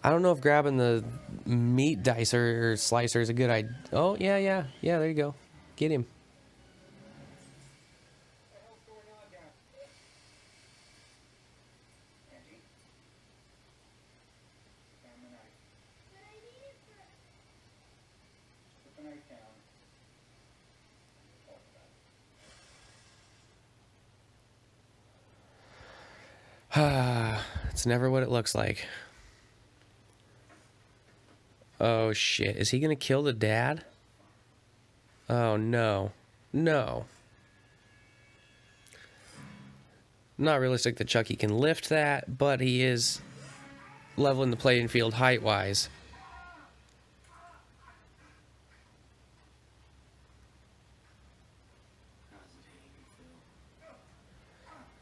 I don't know if grabbing the meat dicer or slicer is a good idea. Oh, yeah, there you go. Get him. It's never what it looks like. Oh shit, is he gonna kill the dad? Oh no. No. Not realistic that Chucky can lift that, but he is leveling the playing field height-wise.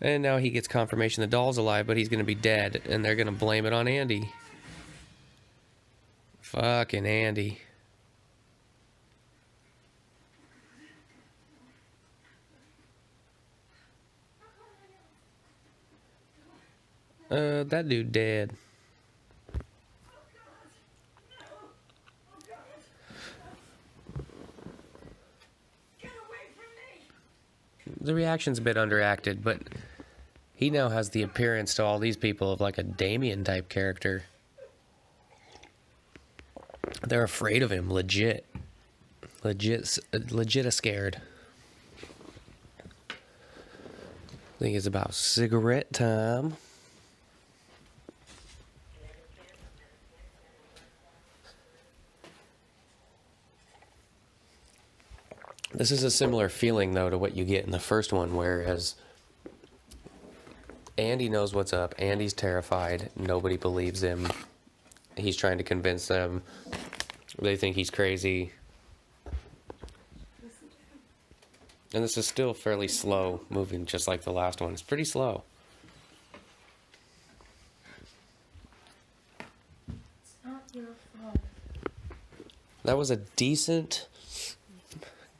And now he gets confirmation the doll's alive, but he's gonna be dead, and they're gonna blame it on Andy. Fucking Andy. That dude dead. The reaction's a bit underacted, but he now has the appearance to all these people of like a Damien type character. They're afraid of him, legit scared. I think it's about cigarette time. This is a similar feeling, though, to what you get in the first one, whereas Andy knows what's up. Andy's terrified. Nobody believes him. He's trying to convince them. They think he's crazy. And this is still fairly slow moving, just like the last one. It's pretty slow. It's not your fault. That was a decent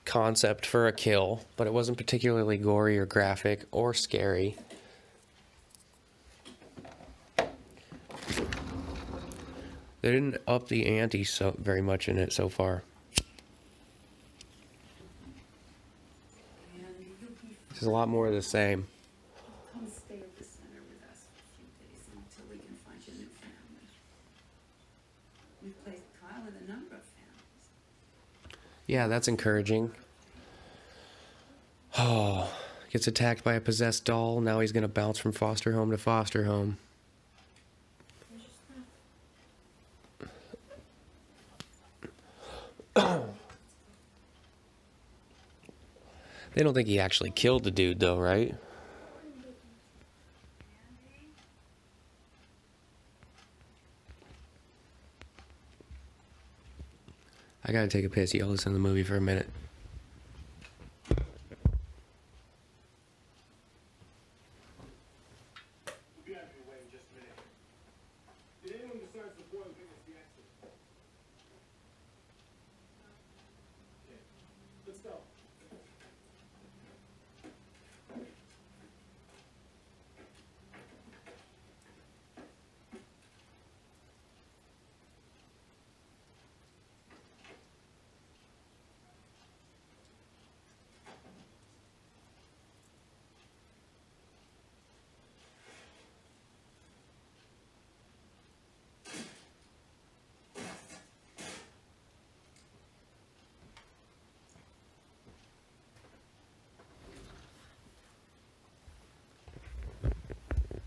concept for a kill, but it wasn't particularly gory or graphic or scary. They didn't up the ante so very much in it so far. There's a lot more of the same. Come stay at the center with us for a few days until we can find your new family. We've placed Kyle in a number of families. Yeah, that's encouraging. Oh, gets attacked by a possessed doll. Now he's gonna bounce from foster home to foster home. They don't think he actually killed the dude, though, right? I gotta take a piss. Y'all listen to the movie for a minute. We'll be out of your way in just a minute. Did anyone besides the boy witness the accident? Okay, let's go.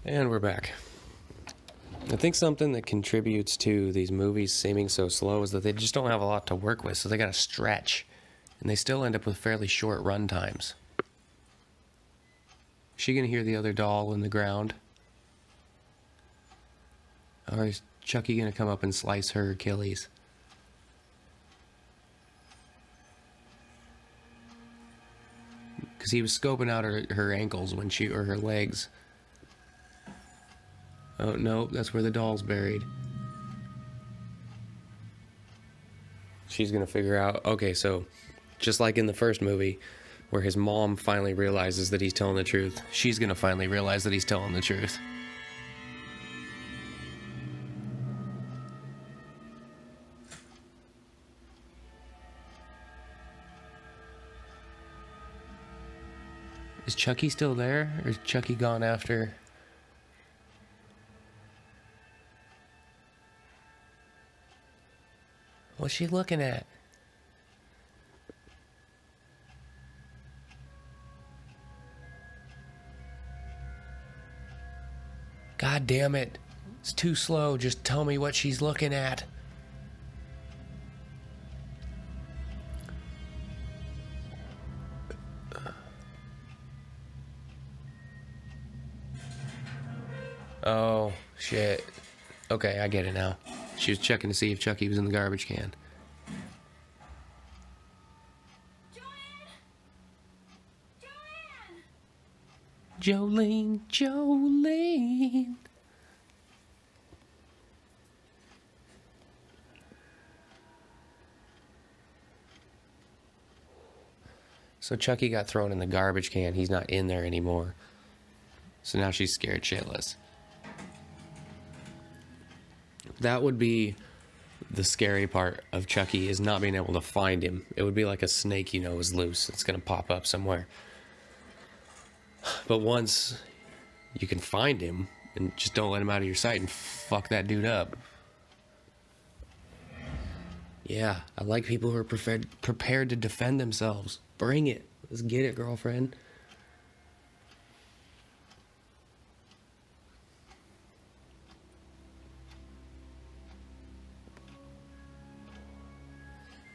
And we're back. I think something that contributes to these movies seeming so slow is that they just don't have a lot to work with, so they gotta stretch. And they still end up with fairly short run times. Is she gonna hear the other doll in the ground? Or is Chucky gonna come up and slice her Achilles? Because he was scoping out her ankles when she, or her legs. Oh, no, that's where the doll's buried. She's gonna figure out, okay, so just like in the first movie, where his mom finally realizes that he's telling the truth, she's gonna finally realize that he's telling the truth. Is Chucky still there? Or is Chucky gone after? What's she looking at? God damn it. It's too slow. Just tell me what she's looking at. Oh, shit. Okay, I get it now. She was checking to see if Chucky was in the garbage can. Jolene, Jolene. So Chucky got thrown in the garbage can. He's not in there anymore. So now she's scared shitless. That would be the scary part of Chucky, is not being able to find him. It would be like a snake you know is loose. It's going to pop up somewhere. But once you can find him, and just don't let him out of your sight and fuck that dude up. Yeah, I like people who are prepared to defend themselves. Bring it. Let's get it, girlfriend.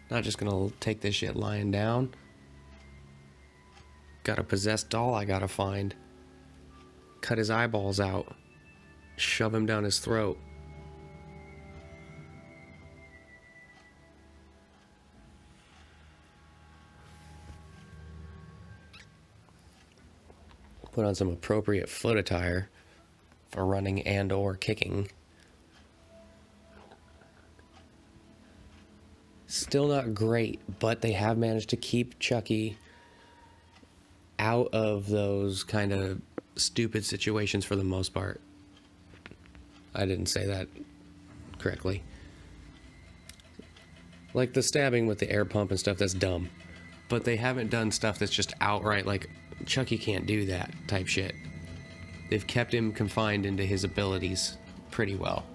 Not just gonna take this shit lying down. Got a possessed doll I gotta find. Cut his eyeballs out. Shove him down his throat. Put on some appropriate foot attire for running and or kicking. Still not great, but they have managed to keep Chucky out of those kind of stupid situations for the most part. I didn't say that correctly. Like the stabbing with the air pump and stuff, that's dumb. But they haven't done stuff that's just outright like, Chucky can't do that type shit. They've kept him confined into his abilities pretty well.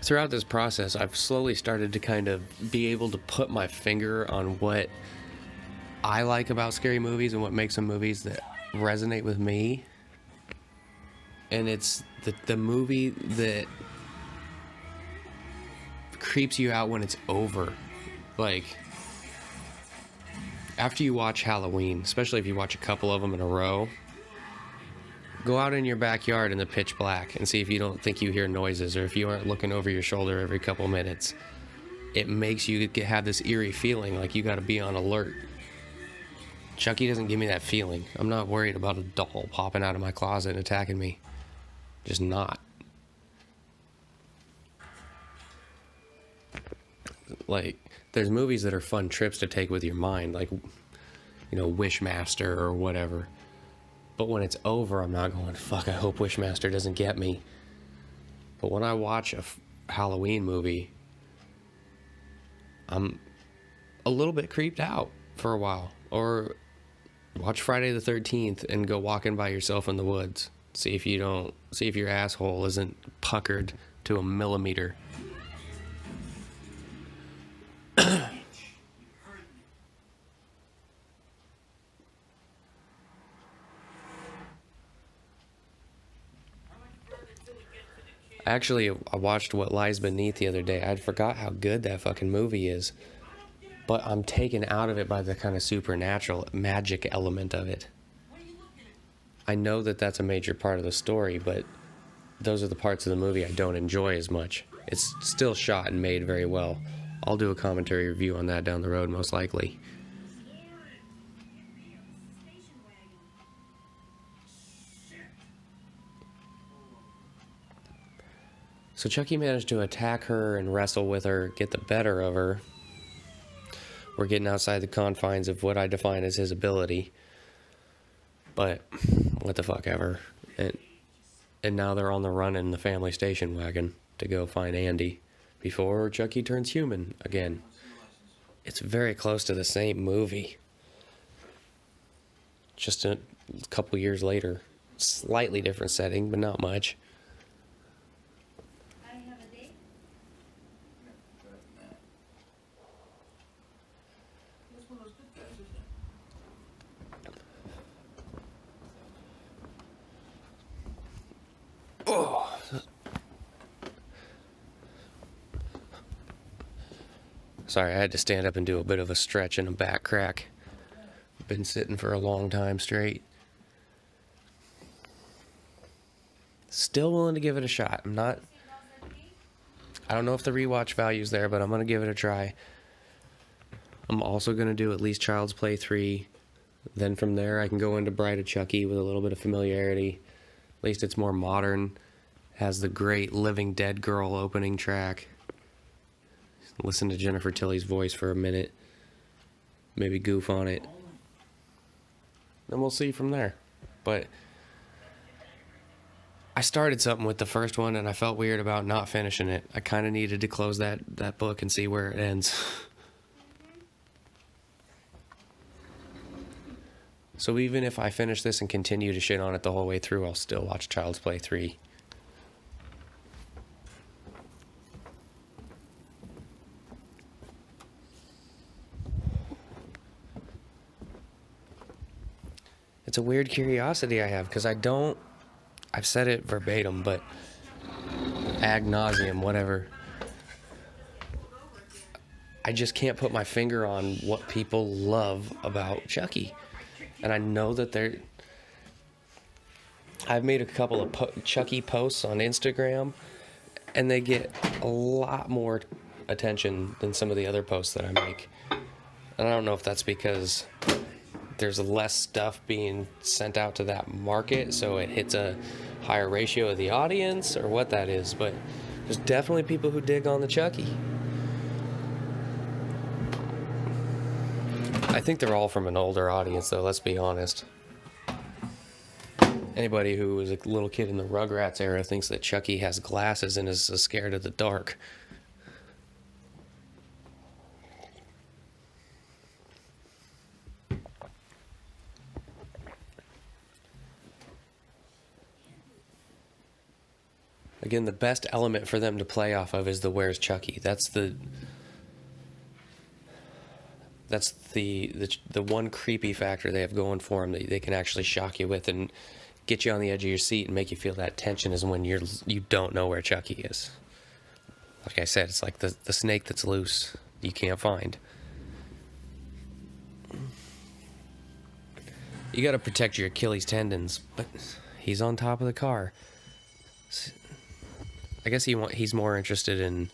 Throughout this process, I've slowly started to kind of be able to put my finger on what I like about scary movies and what makes some movies that resonate with me. And it's the movie that creeps you out when it's over. Like, after you watch Halloween, especially if you watch a couple of them in a row, go out in your backyard in the pitch black and see if you don't think you hear noises, or if you aren't looking over your shoulder every couple minutes. It makes you have this eerie feeling like you got to be on alert. Chucky doesn't give me that feeling. I'm not worried about a doll popping out of my closet and attacking me. Just not. Like, there's movies that are fun trips to take with your mind, like, you know, Wishmaster or whatever. But when it's over, I'm not going, fuck, I hope Wishmaster doesn't get me. But when I watch a Halloween movie, I'm a little bit creeped out for a while. Or watch Friday the 13th and go walking by yourself in the woods. See if your asshole isn't puckered to a millimeter. Actually, I watched What Lies Beneath the other day. I forgot how good that fucking movie is. But I'm taken out of it by the kind of supernatural magic element of it. I know that that's a major part of the story, but those are the parts of the movie I don't enjoy as much. It's still shot and made very well. I'll do a commentary review on that down the road, most likely. So Chucky managed to attack her and wrestle with her, get the better of her. We're getting outside the confines of what I define as his ability. But, what the fuck ever. And now they're on the run in the family station wagon to go find Andy before Chucky turns human again. It's very close to the same movie. Just a couple years later. Slightly different setting, but not much. I have a date. Oh. Sorry, I had to stand up and do a bit of a stretch and a back crack. Been sitting for a long time straight. Still willing to give it a shot. I don't know if the rewatch value's there, but I'm going to give it a try. I'm also going to do at least Child's Play 3. Then from there, I can go into Bride of Chucky with a little bit of familiarity. At least it's more modern. Has the great Living Dead Girl opening track. Listen to Jennifer Tilly's voice for a minute. Maybe goof on it. Then we'll see from there. But I started something with the first one and I felt weird about not finishing it. I kind of needed to close that book and see where it ends. So even if I finish this and continue to shit on it the whole way through, I'll still watch Child's Play 3. It's a weird curiosity I have, because I've said it verbatim, but ad nauseum, whatever. I just can't put my finger on what people love about Chucky. And I know that I've made a couple of Chucky posts on Instagram, and they get a lot more attention than some of the other posts that I make. And I don't know if that's because there's less stuff being sent out to that market, so it hits a higher ratio of the audience, or what that is, but there's definitely people who dig on the Chucky. I think they're all from an older audience, though, let's be honest. Anybody who was a little kid in the Rugrats era thinks that Chucky has glasses and is scared of the dark. Again, the best element for them to play off of is the "Where's Chucky?" That's the one creepy factor they have going for them that they can actually shock you with and get you on the edge of your seat and make you feel that tension, is when you don't know where Chucky is. Like I said, it's like the snake that's loose you can't find. You gotta protect your Achilles tendons, but he's on top of the car. I guess he's more interested in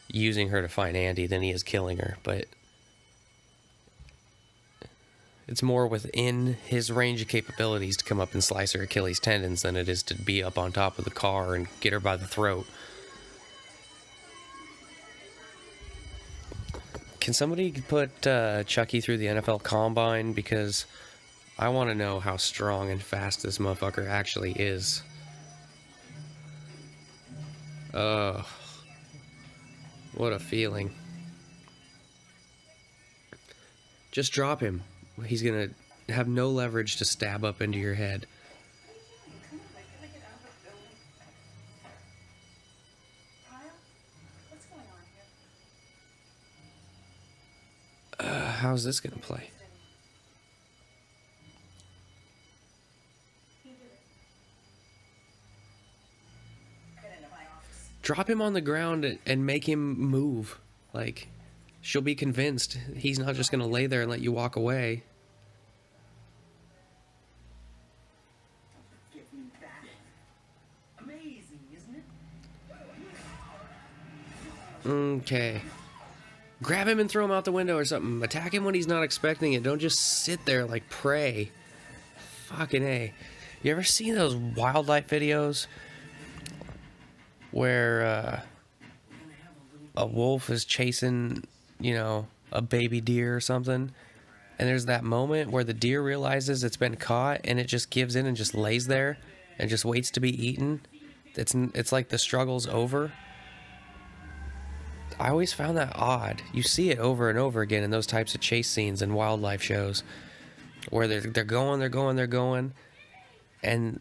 using her to find Andy than he is killing her, but it's more within his range of capabilities to come up and slice her Achilles tendons than it is to be up on top of the car and get her by the throat. Can somebody put Chucky through the NFL Combine? Because I want to know how strong and fast this motherfucker actually is. Ugh. What a feeling. Just drop him. He's gonna have no leverage to stab up into your head. How's this gonna play? Drop him on the ground and make him move. Like, she'll be convinced he's not just gonna lay there and let you walk away. Give me that. Amazing, isn't it? Okay. Grab him and throw him out the window or something. Attack him when he's not expecting it. Don't just sit there like prey. Fucking A. You ever seen those wildlife videos where a wolf is chasing, you know, a baby deer or something? And there's that moment where the deer realizes it's been caught and it just gives in and just lays there and just waits to be eaten. It's like the struggle's over. I always found that odd. You see it over and over again in those types of chase scenes in wildlife shows where they're going, and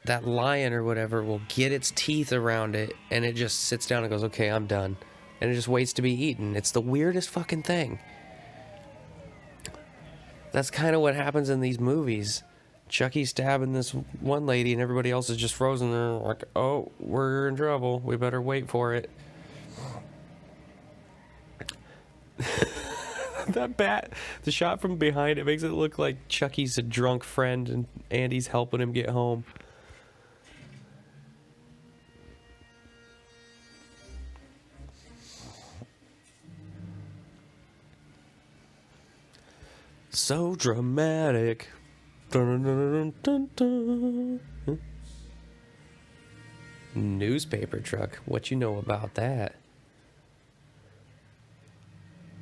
that lion or whatever will get its teeth around it and it just sits down and goes, okay, I'm done. And it just waits to be eaten. It's the weirdest fucking thing. That's kind of what happens in these movies. Chucky's stabbing this one lady and everybody else is just frozen there like, oh, we're in trouble. We better wait for it. The shot from behind, it makes it look like Chucky's a drunk friend and Andy's helping him get home. So dramatic. Dun, dun, dun, dun, dun. Newspaper truck. What you know about that?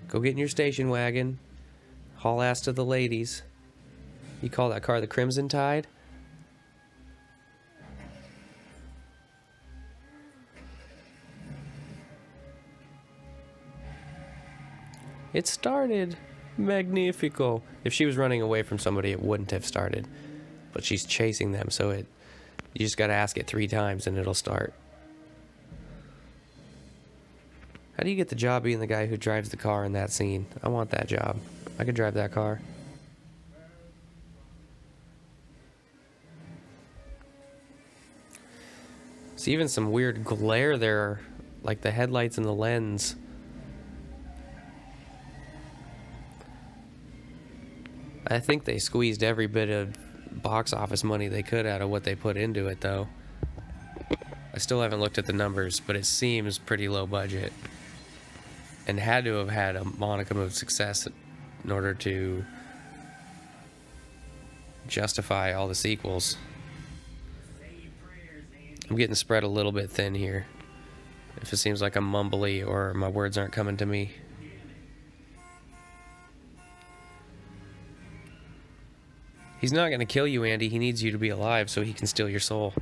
Go get in your station wagon. Haul ass to the ladies. You call that car the Crimson Tide? It started. Magnifico. If she was running away from somebody, it wouldn't have started. But she's chasing them, so you just gotta ask it 3 times and it'll start. How do you get the job being the guy who drives the car in that scene? I want that job. I could drive that car. See, even some weird glare there, like the headlights and the lens. I think they squeezed every bit of box office money they could out of what they put into it, though. I still haven't looked at the numbers, but it seems pretty low budget. And had to have had a modicum of success in order to justify all the sequels. I'm getting spread a little bit thin here. If it seems like I'm mumbly or my words aren't coming to me. He's not going to kill you, Andy. He needs you to be alive so he can steal your soul.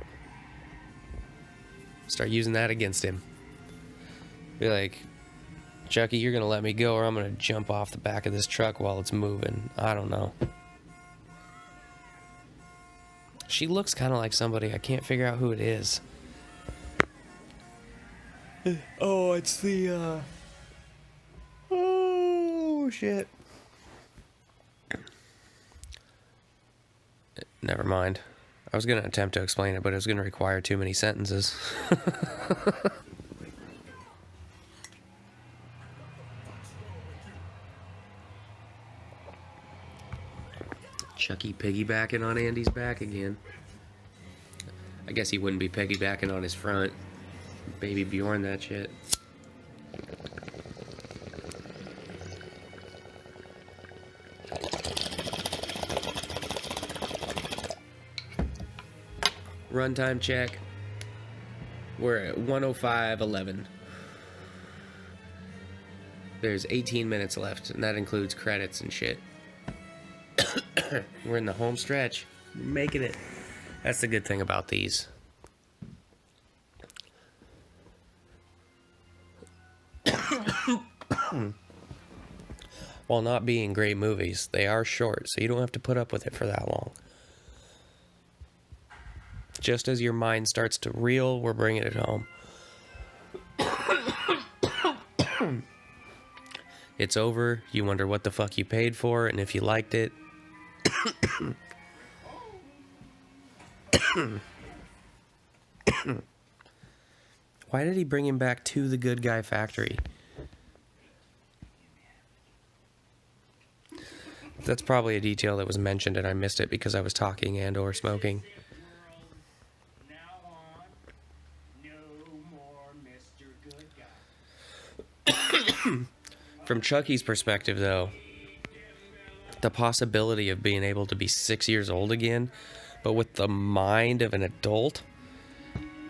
Start using that against him. Be like, Chucky, you're going to let me go or I'm going to jump off the back of this truck while it's moving. I don't know. She looks kind of like somebody. I can't figure out who it is. Oh, it's the, oh, shit. Never mind. I was going to attempt to explain it, but it was going to require too many sentences. Chucky piggybacking on Andy's back again. I guess he wouldn't be piggybacking on his front. Baby Bjorn that shit. Runtime check. We're at 105:11. There's 18 minutes left, and that includes credits and shit. We're in the home stretch. We're making it. That's the good thing about these. While not being great movies, they are short, so you don't have to put up with it for that long. Just as your mind starts to reel, we're bringing it home. It's over. You wonder what the fuck you paid for and if you liked it. Why did he bring him back to the good guy factory? That's probably a detail that was mentioned and I missed it because I was talking and or smoking. Now on, no more Mr. Good Guy. From Chucky's perspective, though, the possibility of being able to be 6 years old again, but with the mind of an adult,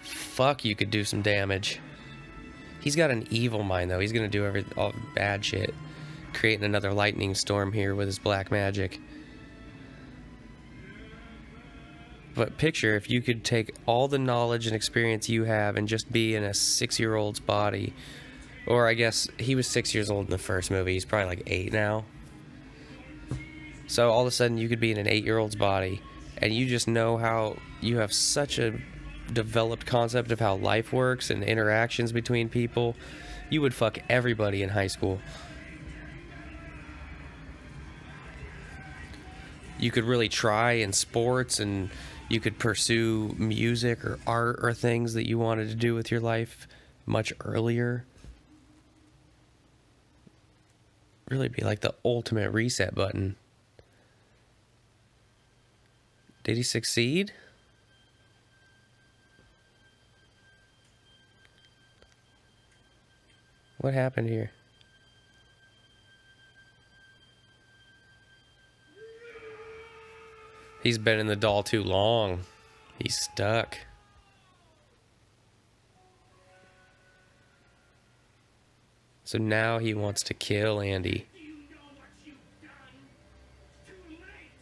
fuck, you could do some damage. He's got an evil mind, though. He's gonna do all bad shit. Creating another lightning storm here with his black magic. But picture if you could take all the knowledge and experience you have and just be in a 6-year-old's body. Or I guess he was 6 years old in the first movie. He's probably like 8 now. So all of a sudden you could be in an 8-year-old's body and you just know how you have such a developed concept of how life works and interactions between people. You would fuck everybody in high school. You could really try in sports and you could pursue music or art or things that you wanted to do with your life much earlier. Really be like the ultimate reset button. Did he succeed? What happened here? He's been in the doll too long. He's stuck. So now he wants to kill Andy. Do you know what you've done? It's too late.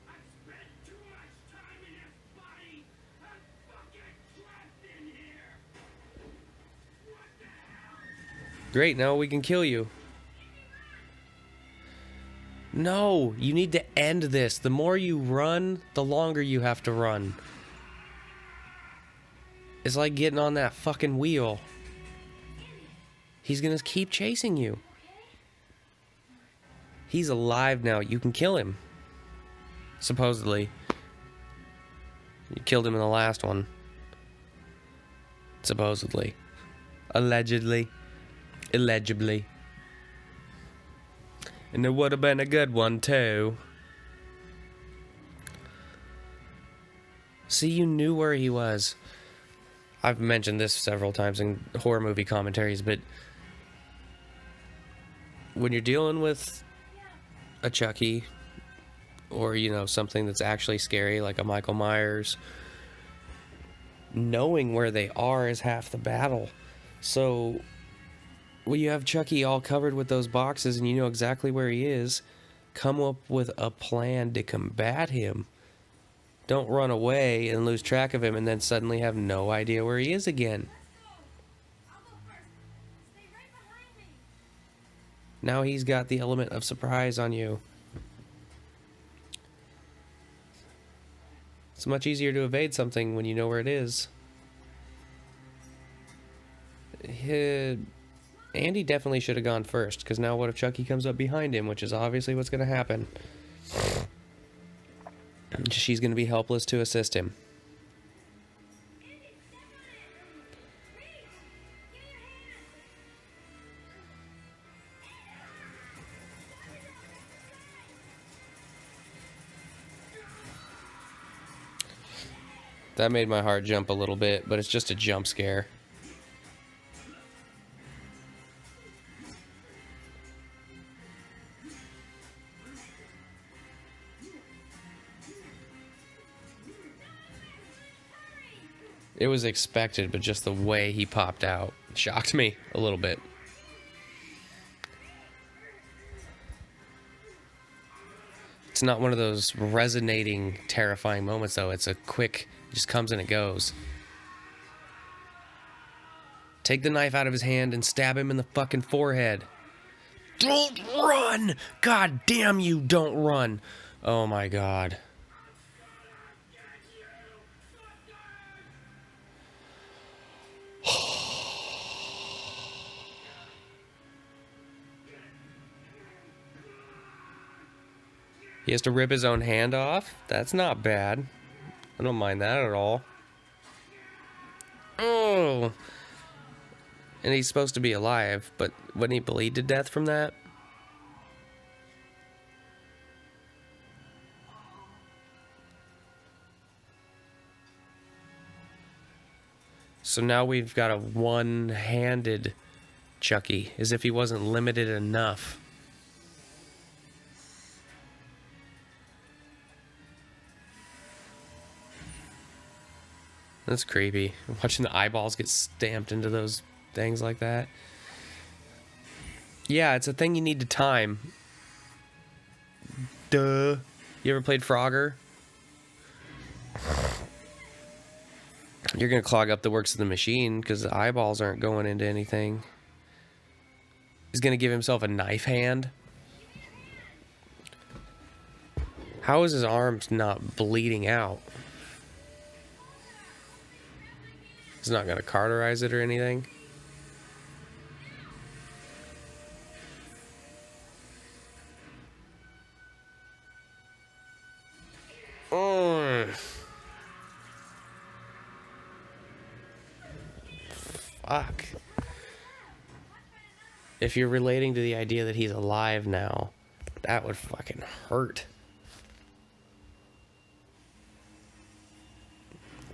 I've spent too much time in his body. I'm fucking trapped in here. What the hell? Great, now we can kill you. No, you need to end this. The more you run, the longer you have to run. It's like getting on that fucking wheel. He's gonna keep chasing you. He's alive now. You can kill him. Supposedly. You killed him in the last one. Supposedly. Allegedly. Illegibly. And it would have been a good one, too. See, you knew where he was. I've mentioned this several times in horror movie commentaries, but when you're dealing with a Chucky, or, you know, something that's actually scary, like a Michael Myers, knowing where they are is half the battle. So when you have Chucky all covered with those boxes and you know exactly where he is, come up with a plan to combat him. Don't run away and lose track of him and then suddenly have no idea where he is again. I'll go first. Stay right behind me. Now he's got the element of surprise on you. It's much easier to evade something when you know where it is. Andy definitely should have gone first, because now what if Chucky comes up behind him, which is obviously what's going to happen. She's going to be helpless to assist him. That made my heart jump a little bit, but it's just a jump scare. It was expected, but just the way he popped out shocked me a little bit. It's not one of those resonating, terrifying moments, though. It's a quick, it just comes and it goes. Take the knife out of his hand and stab him in the fucking forehead. Don't run! God damn you, don't run! Oh my god. He has to rip his own hand off? That's not bad. I don't mind that at all. Oh! And he's supposed to be alive, but wouldn't he bleed to death from that? So now we've got a one-handed Chucky, as if he wasn't limited enough. That's creepy. Watching the eyeballs get stamped into those things like that. Yeah, it's a thing you need to time. Duh. You ever played Frogger? You're gonna clog up the works of the machine because the eyeballs aren't going into anything. He's gonna give himself a knife hand. How is his arms not bleeding out? He's not gonna cauterize it or anything. Fuck. If you're relating to the idea that he's alive now, that would fucking hurt.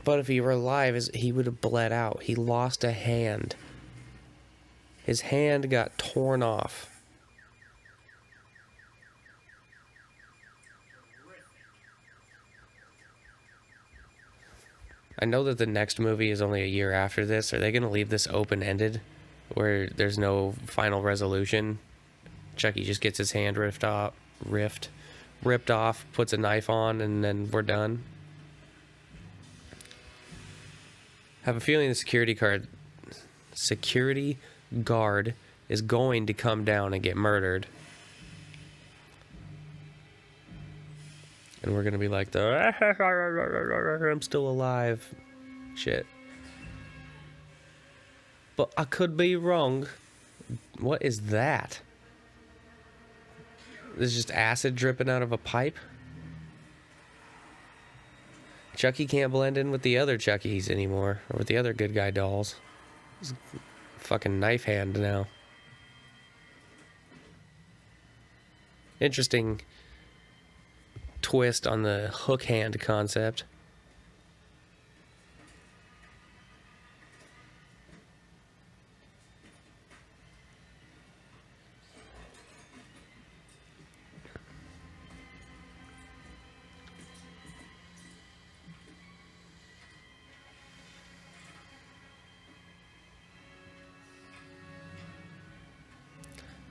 But if he were alive, he would have bled out. He lost a hand. His hand got torn off. I know that the next movie is only a year after this. Are they going to leave this open-ended, where there's no final resolution? Chucky just gets his hand ripped off, puts a knife on, and then we're done. I have a feeling the security guard is going to come down and get murdered. And we're going to be like I'm still alive shit. But I could be wrong. What is that? There's just acid dripping out of a pipe? Chucky can't blend in with the other Chuckies anymore, or with the other good guy dolls. He's a fucking knife hand now. Interesting twist on the hook hand concept.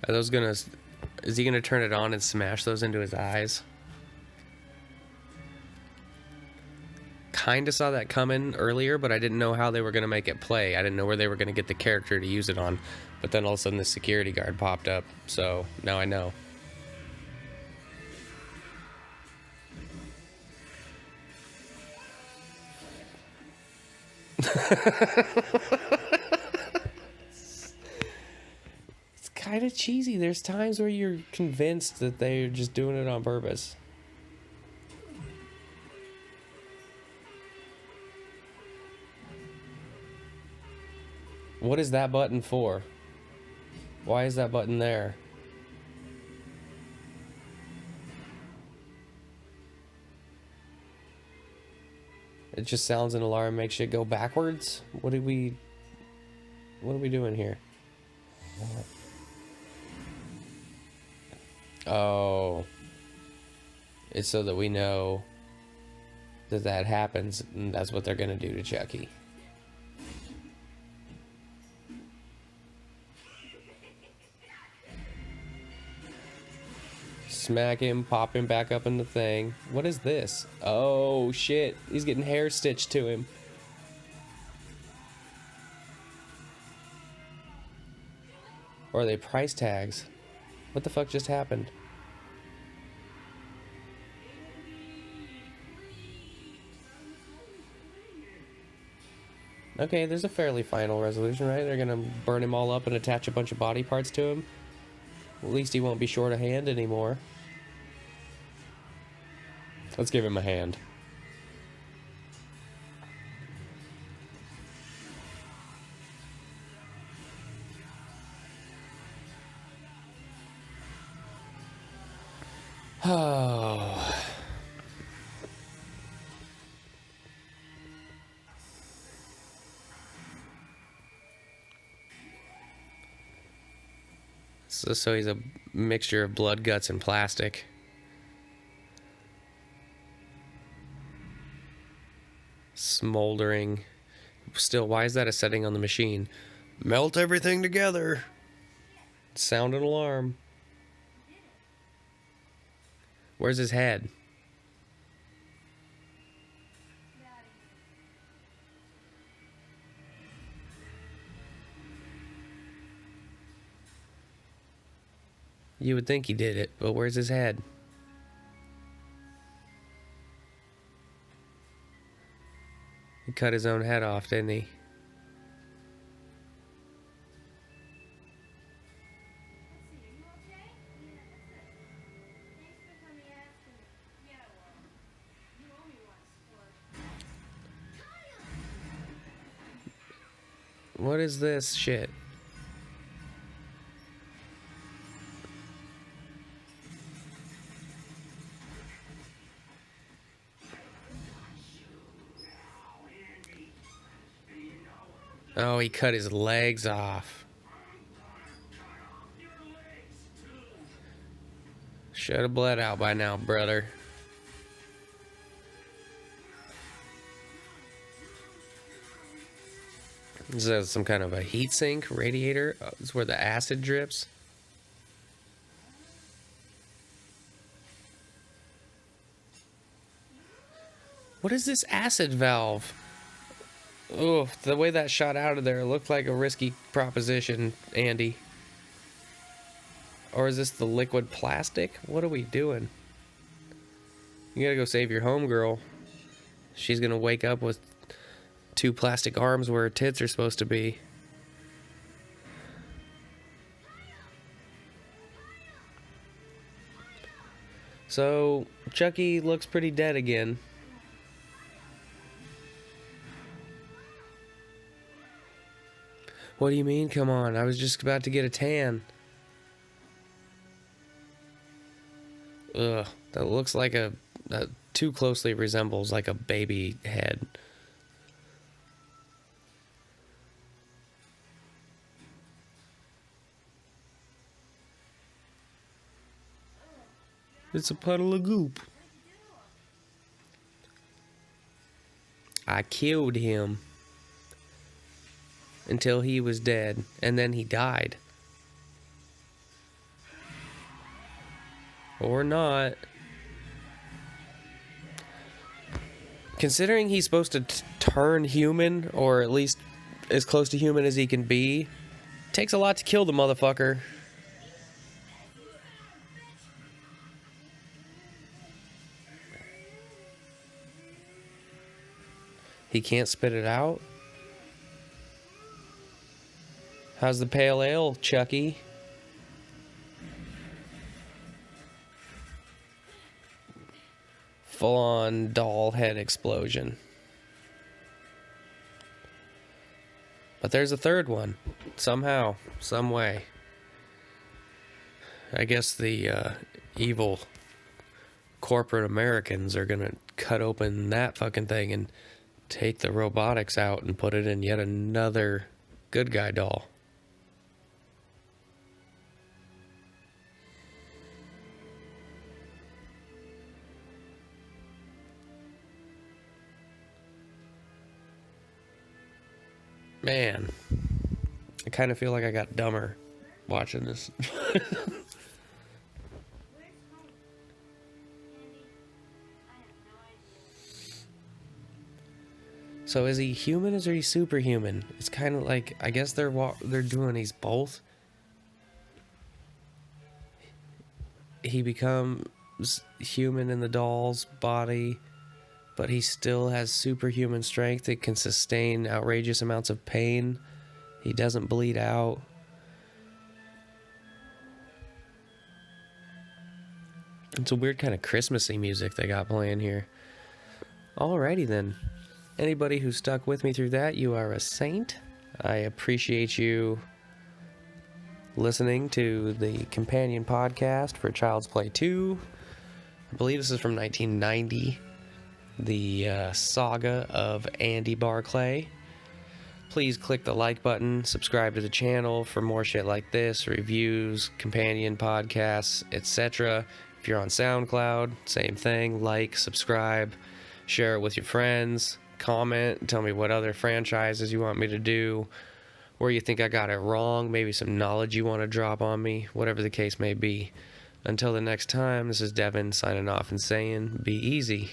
Are those gonna... Is he gonna turn it on and smash those into his eyes? Kinda saw that coming earlier, but I didn't know how they were gonna make it play. I didn't know where they were gonna get the character to use it on. But then all of a sudden the security guard popped up, so now I know. Kind of cheesy. There's times where you're convinced that they're just doing it on purpose. What is that button for? Why is that button there? It just sounds an alarm, makes shit go backwards. What are we doing here? Oh. It's so that we know that that happens, and that's what they're gonna do to Chucky. Smack him, pop him back up in the thing. What is this? Oh shit, he's getting hair stitched to him. Or are they price tags? What the fuck just happened? Okay, there's a fairly final resolution, right? They're gonna burn him all up and attach a bunch of body parts to him. At least he won't be short a hand anymore. Let's give him a hand. Oh. So he's a mixture of blood, guts, and plastic. Smoldering. Still, why is that a setting on the machine? Melt everything together. Sound an alarm. Where's his head? You would think he did it, but where's his head? He cut his own head off, didn't he? What is this shit? Oh, he cut his legs off. Should have bled out by now, brother. Is that some kind of a heat sink radiator? Oh, this is where the acid drips. What is this acid valve? Oh, the way that shot out of there looked like a risky proposition, Andy. Or is this the liquid plastic? What are we doing? You gotta go save your homegirl. She's gonna wake up with 2 plastic arms where her tits are supposed to be. So, Chucky looks pretty dead again. What do you mean, come on? I was just about to get a tan. Ugh, that looks like that too closely resembles like a baby head. It's a puddle of goop. I killed him until he was dead, and then he died. Or not. Considering he's supposed to turn human, or at least as close to human as he can be, takes a lot to kill the motherfucker. He can't spit it out? How's the pale ale, Chucky? Full-on doll head explosion. But there's a third one. Somehow, some way. I guess the evil corporate Americans are gonna cut open that fucking thing and take the robotics out and put it in yet another good guy doll. Man, I kind of feel like I got dumber watching this. Where's home? Andy, I have no idea. So is he human or is he superhuman? It's kind of like, I guess they're doing these both. He becomes human in the doll's body, but he still has superhuman strength. It can sustain outrageous amounts of pain. He doesn't bleed out. It's a weird kind of Christmassy music they got playing here. Alrighty then. Anybody who stuck with me through that, you are a saint. I appreciate you listening to the companion podcast for Child's Play 2. I believe this is from 1990. The saga of Andy Barclay. Please click the like button, subscribe to the channel for more shit like this, reviews, companion podcasts, etc. If you're on SoundCloud, same thing, like, subscribe, share it with your friends, comment, tell me what other franchises you want me to do, where you think I got it wrong, maybe some knowledge you want to drop on me, whatever the case may be. Until the next time, this is Devin signing off and saying, be easy.